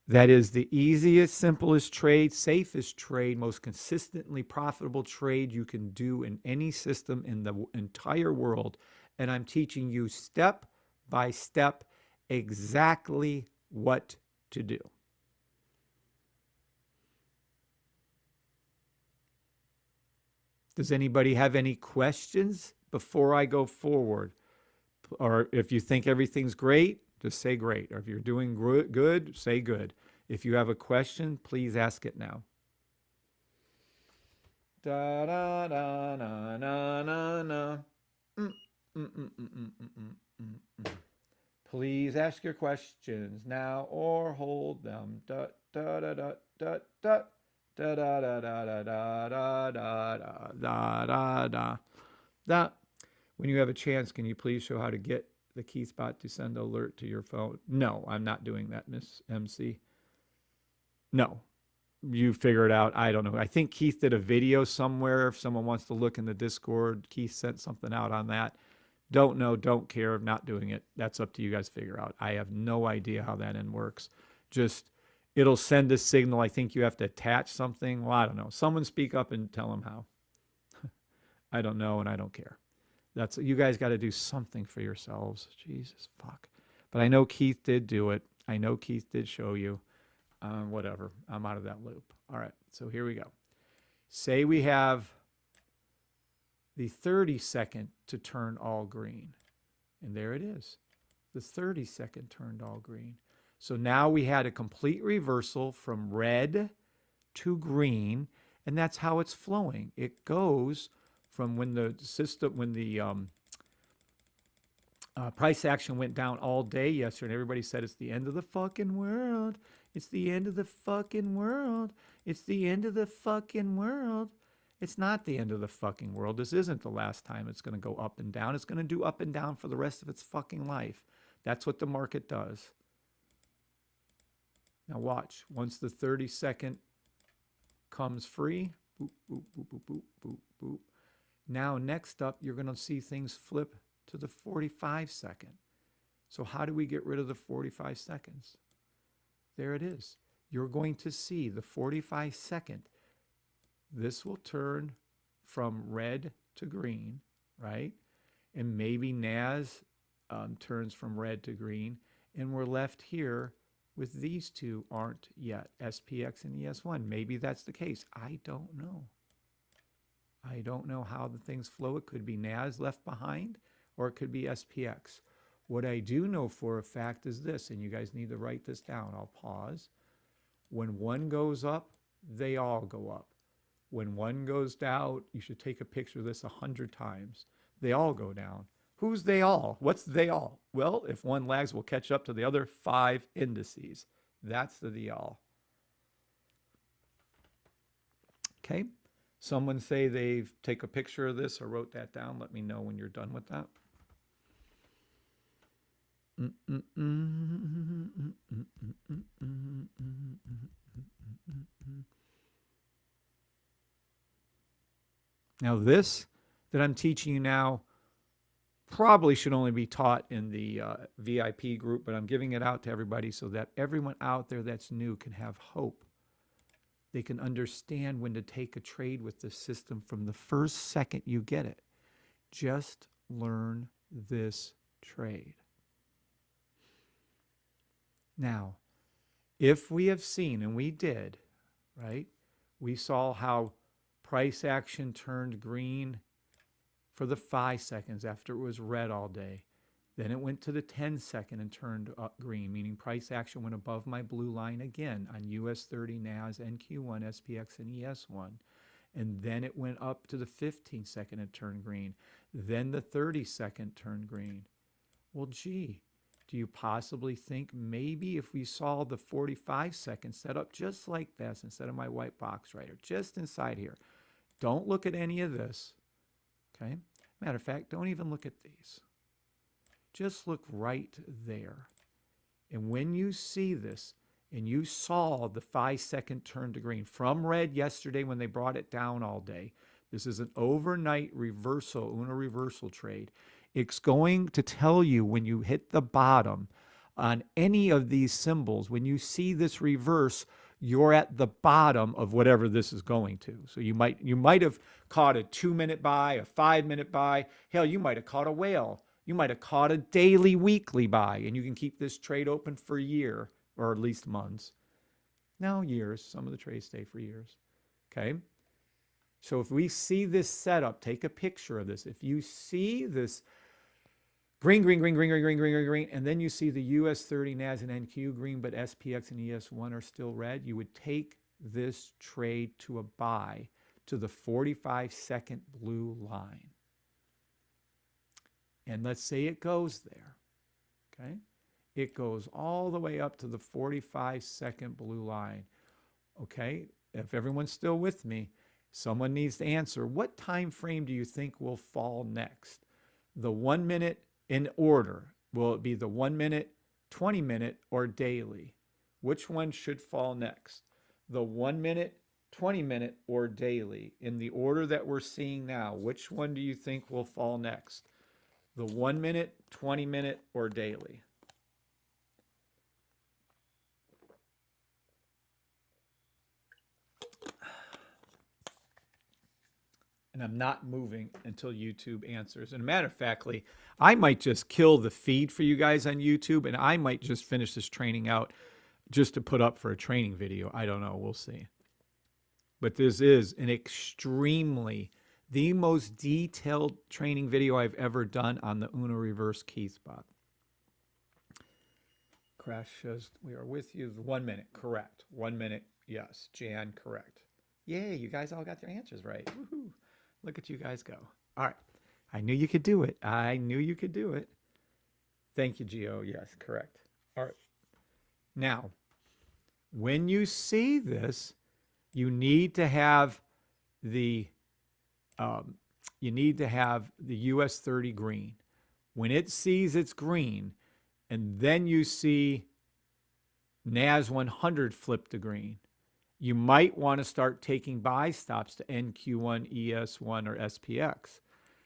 that is the easiest, simplest trade, safest trade, most consistently profitable trade you can do in any system in the entire world. And I'm teaching you step by step exactly what to do. Does anybody have any questions before I go forward? Or if you think everything's great, just say great. Or if you're doing good, say good. If you have a question, please ask it now. Da da da na na na na. Please ask your questions now or hold them. Da da da da da da. Da da da da da da da da da da da da. When you have a chance, can you please show how to get the KeySpot to send alert to your phone? No, I'm not doing that, Miss MC. No, you figure it out. I don't know. I think Keith did a video somewhere. If someone wants to look in the Discord, Keith sent something out on that. Don't know, don't care. I'm not doing it. That's up to you guys to figure out. I have no idea how that end works. Just, it'll send a signal. I think you have to attach something. Well, I don't know. Someone speak up and tell them how. I don't know, and I don't care. That's, you guys got to do something for yourselves. Jesus, fuck. But I know Keith did do it. I know Keith did show you. Whatever. I'm out of that loop. All right. So here we go. Say we have the 30 second to turn all green. And there it is. The 30 second turned all green. So now we had a complete reversal from red to green, and that's how it's flowing. It goes from when the system, when the price action went down all day yesterday, and everybody said it's the end of the fucking world. It's the end of the fucking world. It's the end of the fucking world. It's not the end of the fucking world. This isn't the last time it's going to go up and down. It's going to do up and down for the rest of its fucking life. That's what the market does. Now watch. Once the 30 second comes free, boop, boop, boop, boop, boop, boop, boop. Now next up, you're going to see things flip to the 45 second. So how do we get rid of the 45 seconds? There it is. You're going to see the 45 second. This will turn from red to green, right? And maybe NAS turns from red to green. And we're left here with these two aren't yet, SPX and ES1. Maybe that's the case. I don't know. I don't know how the things flow. It could be NAS left behind, or it could be SPX. What I do know for a fact is this, and you guys need to write this down. I'll pause. When one goes up, they all go up. When one goes down, you should take a picture of this 100 times. They all go down. Who's they all? What's they all? Well, if one lags, we'll catch up to the other 5 indices. That's the all. Okay. Someone say they've take a picture of this or wrote that down. Let me know when you're done with that. Now this that I'm teaching you now probably should only be taught in the VIP group, but I'm giving it out to everybody so that everyone out there that's new can have hope. They can understand when to take a trade with the system from the first second you get it. Just learn this trade. Now, if we have seen, and we did, right? We saw how price action turned green for the 5 seconds after it was red all day. Then it went to the 10-second and turned up green, meaning price action went above my blue line again on US 30, NAS, NQ1, SPX, and ES1. And then it went up to the 15-second and turned green. Then the 30-second turned green. Well, gee, do you possibly think maybe if we saw the 45-second set up just like this instead of my white box right here, just inside here, don't look at any of this, okay? Matter of fact, don't even look at these. Just look right there. And when you see this, and you saw the 5-second turn to green from red yesterday when they brought it down all day, this is an overnight reversal, Uno reversal trade. It's going to tell you when you hit the bottom on any of these symbols, when you see this reverse, you're at the bottom of whatever this is going to. So you might have caught a 2-minute buy, a 5-minute buy. Hell, you might have caught a whale. You might have caught a daily, weekly buy, and you can keep this trade open for a year, or at least months. No, years. Some of the trades stay for years. Okay? So if we see this setup, take a picture of this. If you see this green, green, green, green, green, green, green, green, green, and then you see the US 30, NAS, and NQ green, but SPX and ES1 are still red, you would take this trade to a buy to the 45-second blue line. And let's say it goes there, okay? It goes all the way up to the 45-second blue line, okay? If everyone's still with me, someone needs to answer, what time frame do you think will fall next? The 1 minute in order. Will it be the 1 minute, 20 minute, or daily? Which one should fall next? The 1 minute, 20 minute, or daily? In the order that we're seeing now, which one do you think will fall next? The 1 minute, 20 minute, or daily? And I'm not moving until YouTube answers. And a matter of factly, I might just kill the feed for you guys on YouTube, and I might just finish this training out just to put up for a training video. I don't know. We'll see. But this is an extremely, the most detailed training video I've ever done on the Uno reverse key spot. Crash says, we are with you. 1 minute, correct. 1 minute, yes. Jan, correct. Yay, you guys all got their answers right. Woohoo. Look at you guys go. All right. I knew you could do it. I knew you could do it. Thank you, Gio. Yes, correct. All right. Now, when you see this, you need to have the US 30 green. When it sees it's green, and then you see NAS 100 flip to green, you might want to start taking buy stops to NQ1, ES1, or SPX.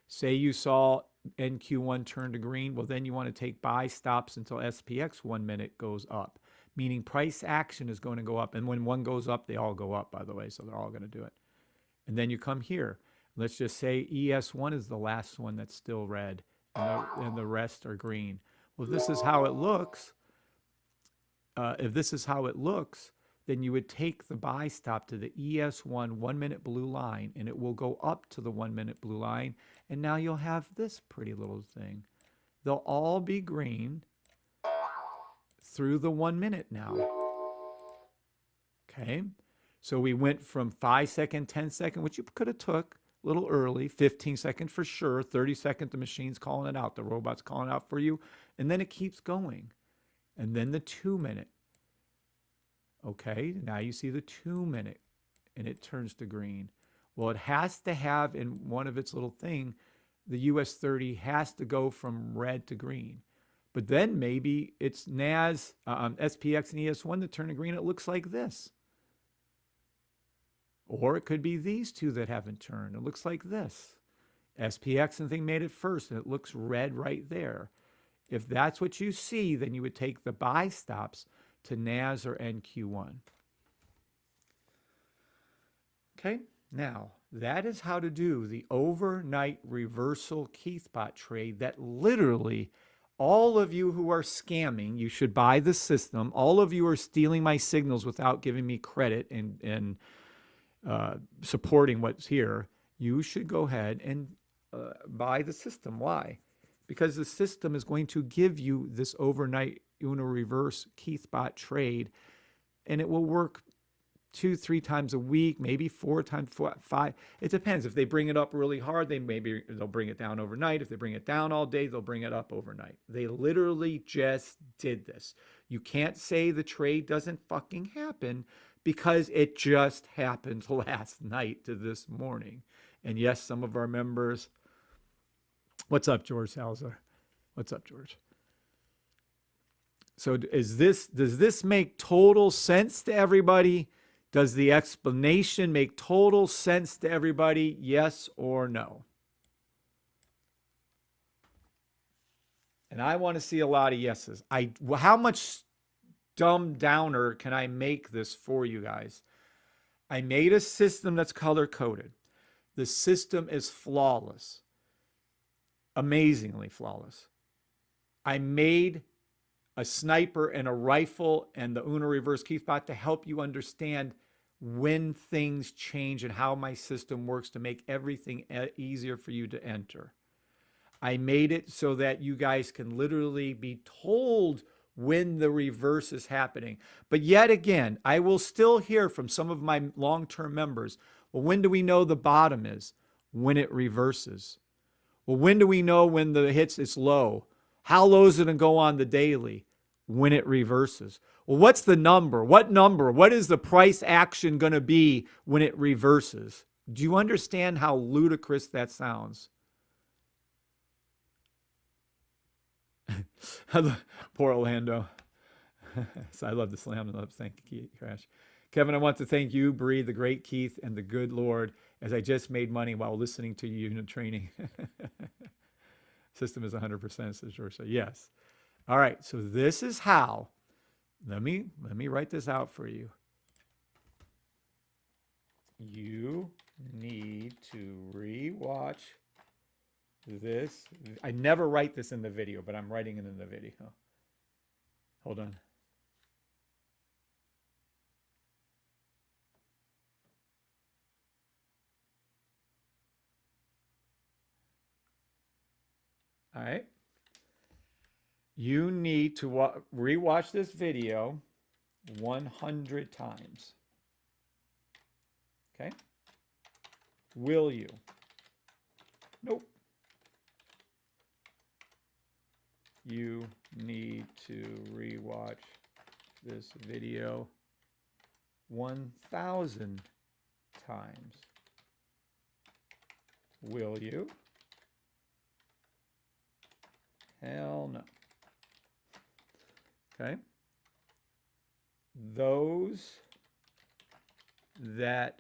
Say you saw NQ1 turn to green, well, then you want to take buy stops until SPX 1 minute goes up, meaning price action is going to go up. And when one goes up, they all go up, by the way, so they're all going to do it. And then you come here. Let's just say ES1 is the last one that's still red, and the rest are green. Well, if this is how it looks, then you would take the buy stop to the ES1 1 minute blue line, and it will go up to the 1 minute blue line, and now you'll have this pretty little thing. they'll all be green through the 1 minute now. Okay. So we went from 5 second, 10 second, which you could have took a little early, 15 second for sure, 30 second, the machine's calling it out, the robot's calling it out for you. And then it keeps going. And then the 2 minute. Okay. Now you see the 2 minute and it turns to green. Well, it has to have in one of its little thing, the US 30 has to go from red to green. But then maybe it's NAS, SPX and ES1 that turn to green. It looks like this. Or it could be these two that haven't turned. It looks like this. SPX and thing made it first, and it looks red right there. If that's what you see, then you would take the buy stops to NAS or NQ1. Okay, now that is how to do the overnight reversal Keithbot trade that literally all of you who are scamming, you should buy the system. All of you are stealing my signals without giving me credit and supporting what's here. You should go ahead and buy the system. Why? Because the system is going to give you this overnight Uno reverse Keithbot trade, and it will work 2-3 times a week, maybe 4 times, 5. It depends. If they bring it up really hard, they'll bring it down overnight. If they bring it down all day, they'll bring it up overnight. They literally just did this. You can't say the trade doesn't fucking happen because it just happened last night to this morning. And yes, some of our members. What's up, George Salazar? What's up, George? So does this make total sense to everybody? Does the explanation make total sense to everybody? Yes or no? And I want to see a lot of yeses. How much dumb downer can I make this for you guys? I made a system that's color coded. The system is flawless. Amazingly flawless. I made a sniper and a rifle and the Uno reverse Keithbot to help you understand when things change and how my system works to make everything easier for you to enter. I made it so that you guys can literally be told when the reverse is happening. But yet again, I will still hear from some of my long-term members, well, when do we know the bottom is? When it reverses. Well, when do we know when the hits is low? How low is it going to go on the daily? When it reverses. Well, what's the number? What number? What is the price action going to be when it reverses? Do you understand how ludicrous that sounds? Poor Orlando. So I love the slam and love. Thank you, Crash. Kevin, I want to thank you, Bree, the great Keith, and the good Lord, as I just made money while listening to you in training. System is 100%, says George. So yes. All right. So this is how. Let me write this out for you. You need to rewatch this. I never write this in the video, but I'm writing it in the video. Hold on. All right. You need to rewatch this video 100 times. Okay? Will you? Nope. You need to rewatch this video 1,000 times. Will you? Hell no. Okay. Those that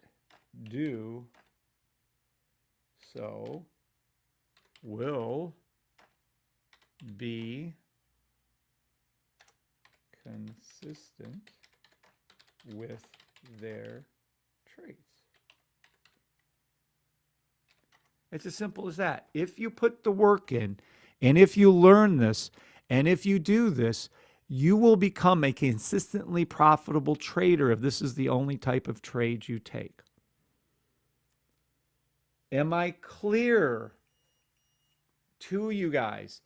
do so will be consistent with their traits. It's as simple as that. If you put the work in, and if you learn this, and if you do this, you will become a consistently profitable trader if this is the only type of trade you take. Am I clear to you guys?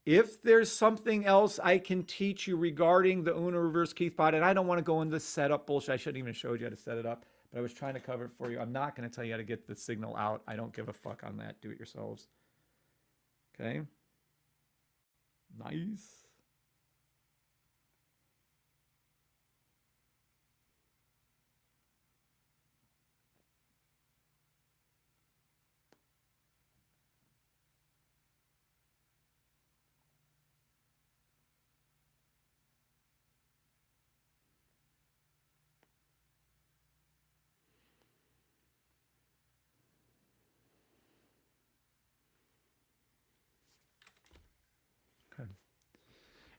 If there's something else I can teach you regarding the Uno reverse Keith bot, and I don't want to go into setup bullshit. I shouldn't even showed you how to set it up, but I was trying to cover it for you. I'm not going to tell you how to get the signal out. I don't give a fuck on that. Do it yourselves. Okay. Nice.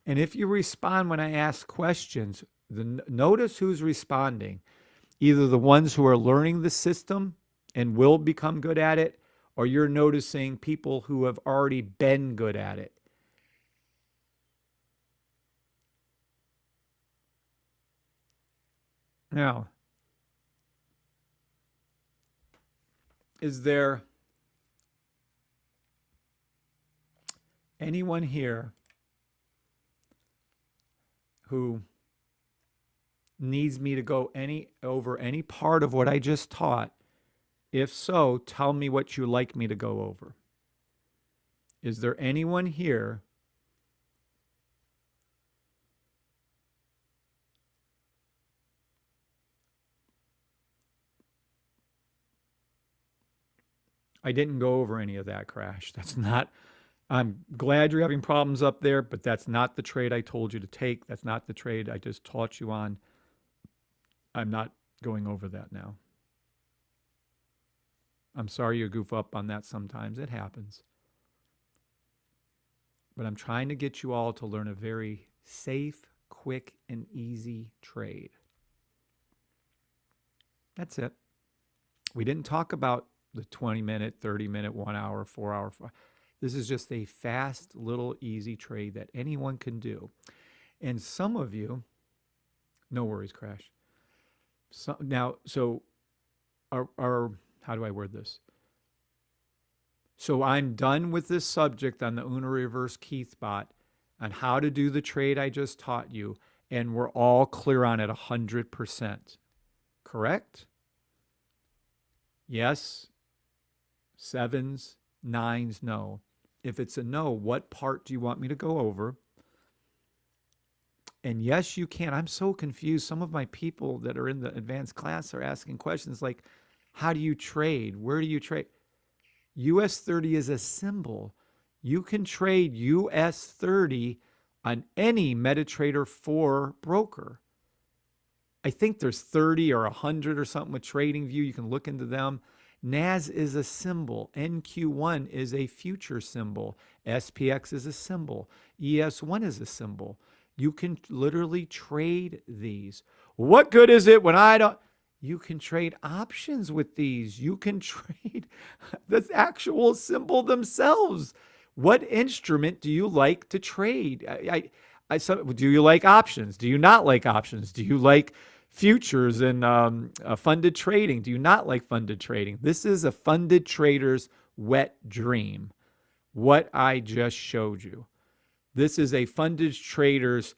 And if you respond when I ask questions, notice who's responding. Either the ones who are learning the system and will become good at it, or you're noticing people who have already been good at it. Now, is there anyone here who needs me to go over any part of what I just taught? If so, tell me what you'd like me to go over. Is there anyone here I didn't go over any of that, Crash. That's not, I'm glad you're having problems up there, but that's not the trade I told you to take. That's not the trade I just taught you on. I'm not going over that now. I'm sorry you goof up on that sometimes. It happens. But I'm trying to get you all to learn a very safe, quick, and easy trade. That's it. We didn't talk about the 20-minute, 30-minute, 1 hour, 4 hour. This is just a fast, little, easy trade that anyone can do. And some of you, no worries, Crash. So how do I word this? So I'm done with this subject on the Uno Reverse Keith bot on how to do the trade I just taught you, and we're all clear on it 100%. Correct? Yes. 7s, 9s, no. If it's a no, what part do you want me to go over? And yes, you can. I'm so confused. Some of my people that are in the advanced class are asking questions like, how do you trade? Where do you trade? US 30 is a symbol. You can trade US 30 on any MetaTrader 4 broker. I think there's 30 or 100 or something with TradingView. You can look into them. NAS is a symbol. NQ1 is a future symbol. SPX is a symbol. ES1 is a symbol. You can literally trade these. What good is it when I don't? You can trade options with these. You can trade the actual symbol themselves. What instrument do you like to trade? Do you like options? Do you not like options? Do you like futures and funded trading? Do you not like funded trading? This is a funded trader's wet dream, what I just showed you. This is a funded trader's,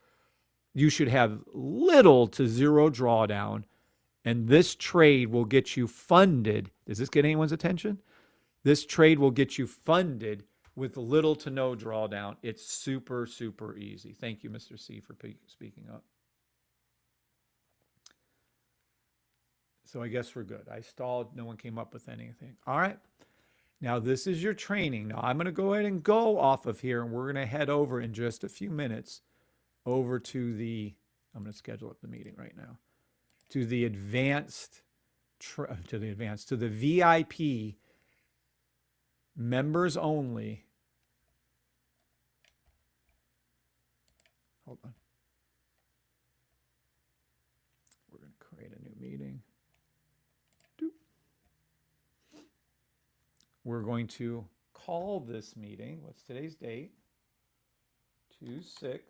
you should have little to zero drawdown, and this trade will get you funded. Does this get anyone's attention? This trade will get you funded with little to no drawdown. It's super, super easy. Thank you, Mr. C, for speaking up. So I guess we're good. I stalled. No one came up with anything. All right. Now, this is your training. Now, I'm going to go ahead and go off of here, and we're going to head over in just a few minutes over to the, I'm going to schedule up the meeting right now, to the to the VIP members only. Hold on. We're going to create a new meeting. We're going to call this meeting. What's today's date? 2/6/26.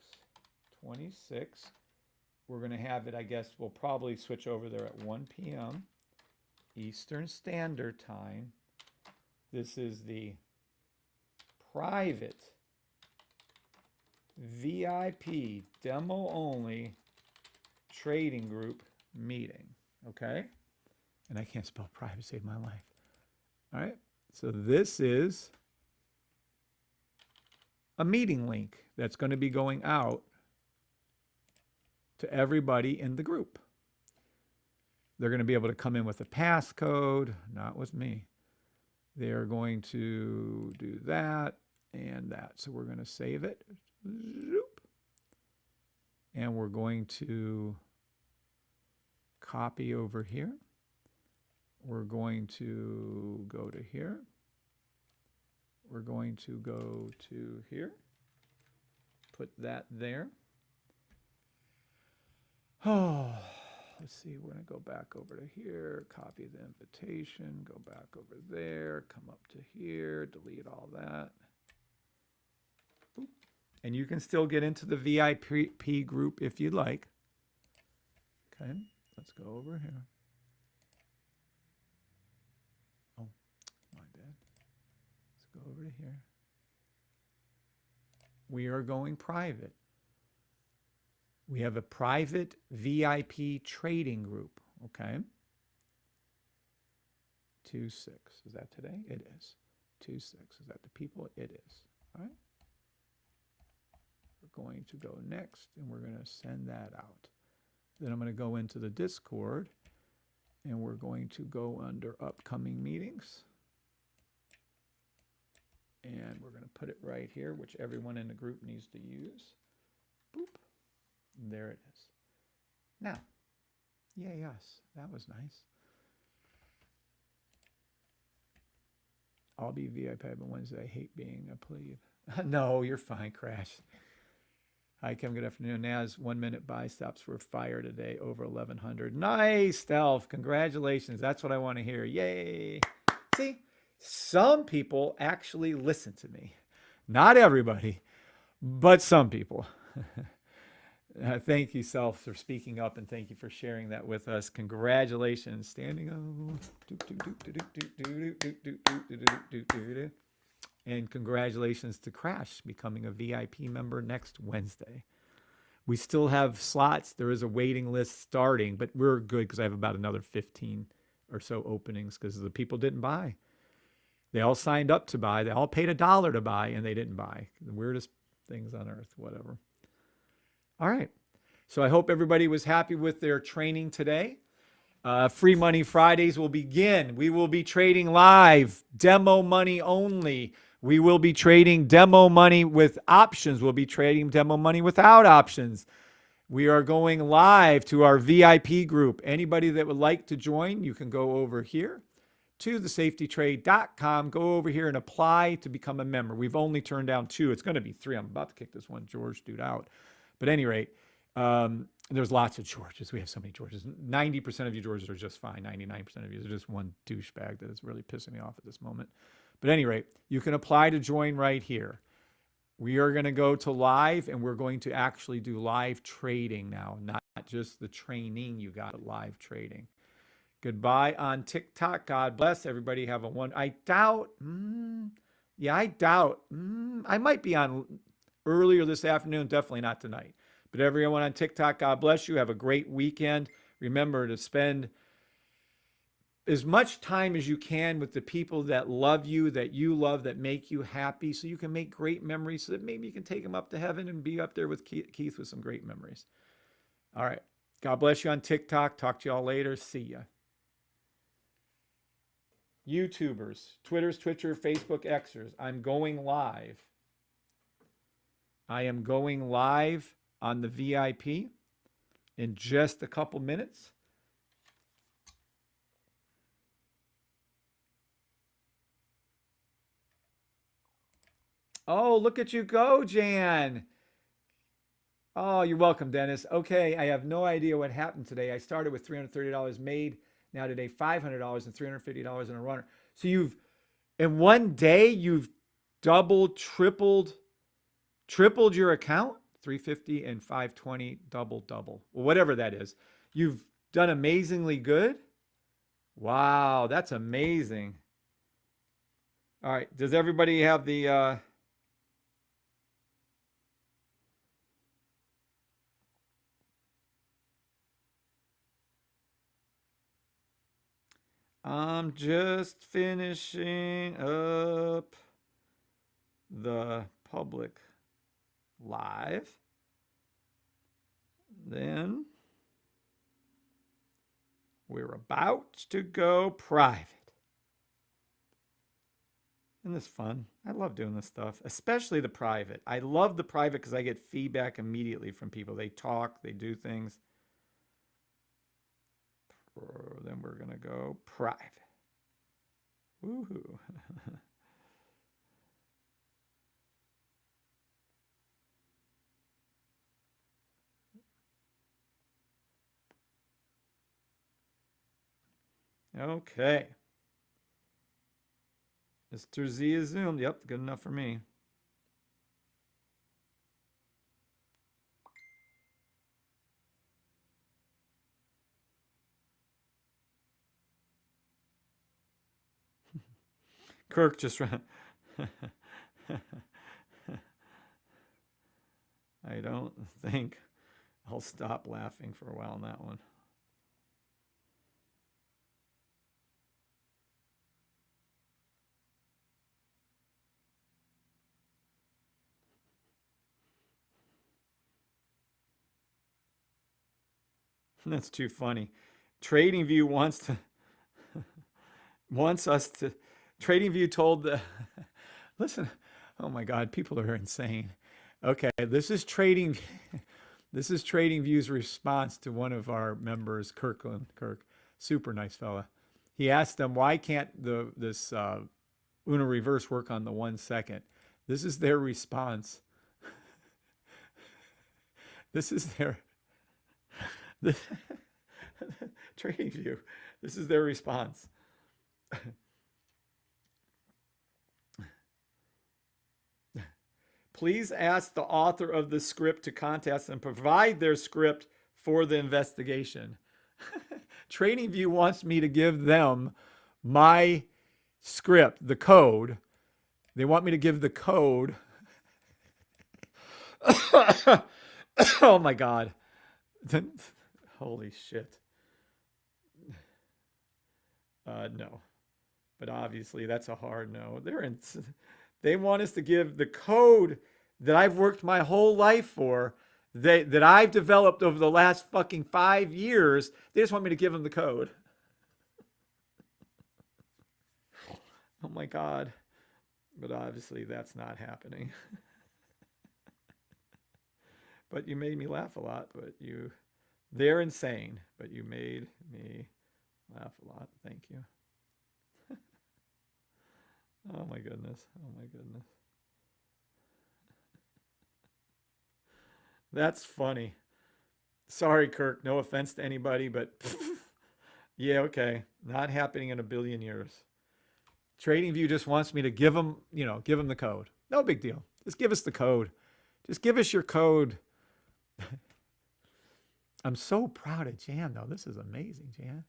We're going to have it, I guess, we'll probably switch over there at 1 p.m. Eastern Standard Time. This is the private VIP demo only trading group meeting. Okay. And I can't spell private, save my life. All right. So this is a meeting link that's going to be going out to everybody in the group. They're going to be able to come in with a passcode, not with me. They're going to do that and that. So we're going to save it. Zoop. And we're going to copy over here. We're going to go to here. We're going to go to here. Put that there. Oh, let's see. We're going to go back over to here, copy the invitation, go back over there, come up to here, delete all that. Boop. And you can still get into the VIP group if you'd like. Okay, let's go over here. Oh, my bad. Let's go over to here. We are going private. We have a private VIP trading group, okay? 2-6, is that today? It is. 2-6, is that the people? It is, all right? We're going to go next, and we're going to send that out. Then I'm going to go into the Discord, and we're going to go under upcoming meetings. And we're going to put it right here, which everyone in the group needs to use. Boop. There it is. Now, yay us. That was nice. I'll be VIP on Wednesday. I hate being a plebe. No, you're fine, Crash. Hi, Kim. Good afternoon. Naz, 1 minute buy stops were fire today, over 1,100. Nice, Stealth. Congratulations. That's what I want to hear. Yay. See, some people actually listen to me. Not everybody, but some people. Thank you, Self, for speaking up, and thank you for sharing that with us. Congratulations. Standing O. And congratulations to Crash becoming a VIP member next Wednesday. We still have slots. There is a waiting list starting, but we're good because I have about another 15 or so openings because the people didn't buy. They all signed up to buy. They all paid $1 to buy, and they didn't buy. The weirdest things on earth, whatever. All right. So I hope everybody was happy with their training today. Free Money Fridays will begin. We will be trading live, demo money only. We will be trading demo money with options. We'll be trading demo money without options. We are going live to our VIP group. Anybody that would like to join, you can go over here to thesafetytrade.com. Go over here and apply to become a member. We've only turned down 2. It's going to be 3. I'm about to kick this one George dude out. But at any rate, there's lots of Georges. We have so many Georges. 90% of you Georges are just fine. 99% of you are just one douchebag that is really pissing me off at this moment. But at any rate, you can apply to join right here. We are going to go to live, and we're going to actually do live trading now, not just the training you got, but live trading. Goodbye on TikTok. God bless. Everybody have a one. I doubt. I doubt. I might be on earlier this afternoon. Definitely not tonight. But everyone on TikTok, God bless you. Have a great weekend. Remember to spend as much time as you can with the people that love you, that you love, that make you happy, so you can make great memories, so that maybe you can take them up to heaven and be up there with Keith with some great memories. All right. God bless you on TikTok. Talk to y'all later. See ya. YouTubers, Twitters, Twitcher, Facebook, Xers. I'm going live. I am going live on the VIP in just a couple minutes. Oh, look at you go, Jan. Oh, you're welcome, Dennis. Okay, I have no idea what happened today. I started with $330 made. Now today, $500 and $350 in a runner. So in one day, you've doubled, tripled your account. 350 and 520, double. Well, whatever that is. You've done amazingly good. Wow, that's amazing. All right, does everybody have the... I'm just finishing up the public live. Then we're about to go private. Isn't this fun? I love doing this stuff, especially the private. I love the private because I get feedback immediately from people. They talk, they do things. Then we're going to go private. Woohoo. Okay. Mr. Z is zoomed. Yep, good enough for me. Kirk just ran. I don't think I'll stop laughing for a while on that one. That's too funny. TradingView wants us to. TradingView told the. Listen, oh my God, people are insane. Okay, this is TradingView's response to one of our members, Kirk, super nice fella. He asked them, why can't this Uno reverse work on the 1 second? This is their response. This is their TradingView. This is their response. Please ask the author of the script to contact us and provide their script for the investigation. TradingView wants me to give them my script, the code. They want me to give the code. Oh my God. Holy shit. No. But obviously that's a hard no. They want us to give the code that I've worked my whole life for, that I've developed over the last fucking 5 years. They just want me to give them the code. Oh my God. But obviously that's not happening. But you made me laugh a lot, they're insane, but you made me laugh a lot. Thank you. Oh my goodness. Oh my goodness. That's funny. Sorry, Kirk. No offense to anybody, but yeah, okay. Not happening in a billion years. TradingView just wants me to give them the code. No big deal. Just give us the code. Just give us your code. I'm so proud of Jan, though. This is amazing, Jan.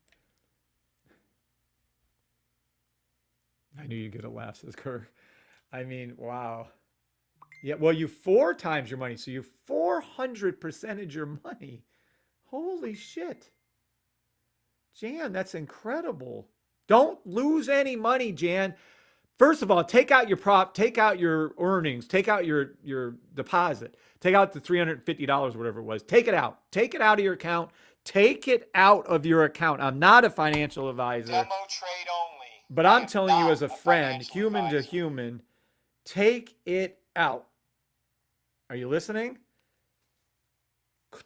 I knew you'd get a laugh, says Kirk. I mean, wow. Yeah, well, you 4 times your money, so you 400%ed your money. Holy shit. Jan, that's incredible. Don't lose any money, Jan. First of all, take out your earnings, take out your deposit, take out the $350, whatever it was. Take it out. Take it out of your account. Take it out of your account. I'm not a financial advisor. Demo trade only. But I'm telling you as a friend, human to human, take it out. Are you listening?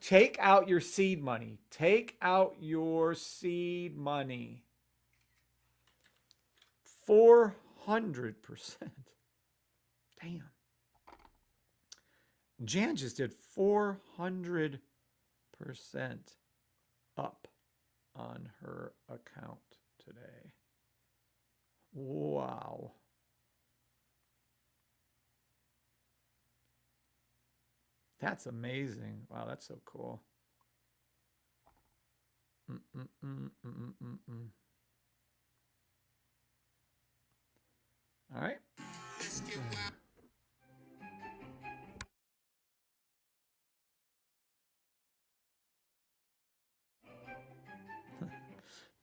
Take out your seed money. Take out your seed money. 400%. Damn. Jan just did 400% up on her account today. Wow. That's amazing. Wow, that's so cool. All right.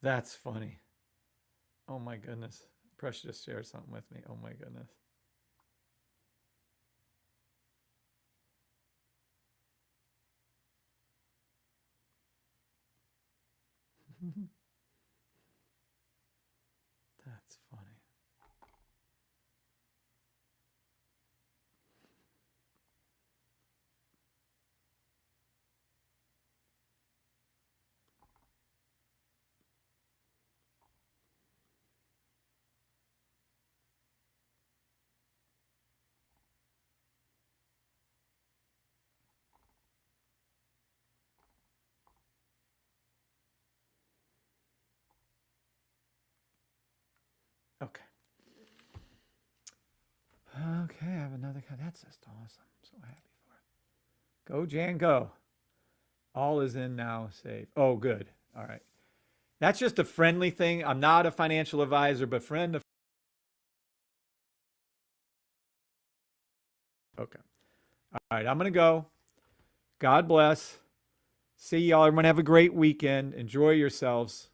That's funny. Oh my goodness. Precious just shared something with me. Oh my goodness. That's funny. Okay. Okay, I have another card. That's just awesome. I'm so happy for it. Go, Jan, go. All is in now, safe. Oh, good. All right. That's just a friendly thing. I'm not a financial advisor, but friend of. Okay. All right. I'm going to go. God bless. See y'all. Everyone have a great weekend. Enjoy yourselves.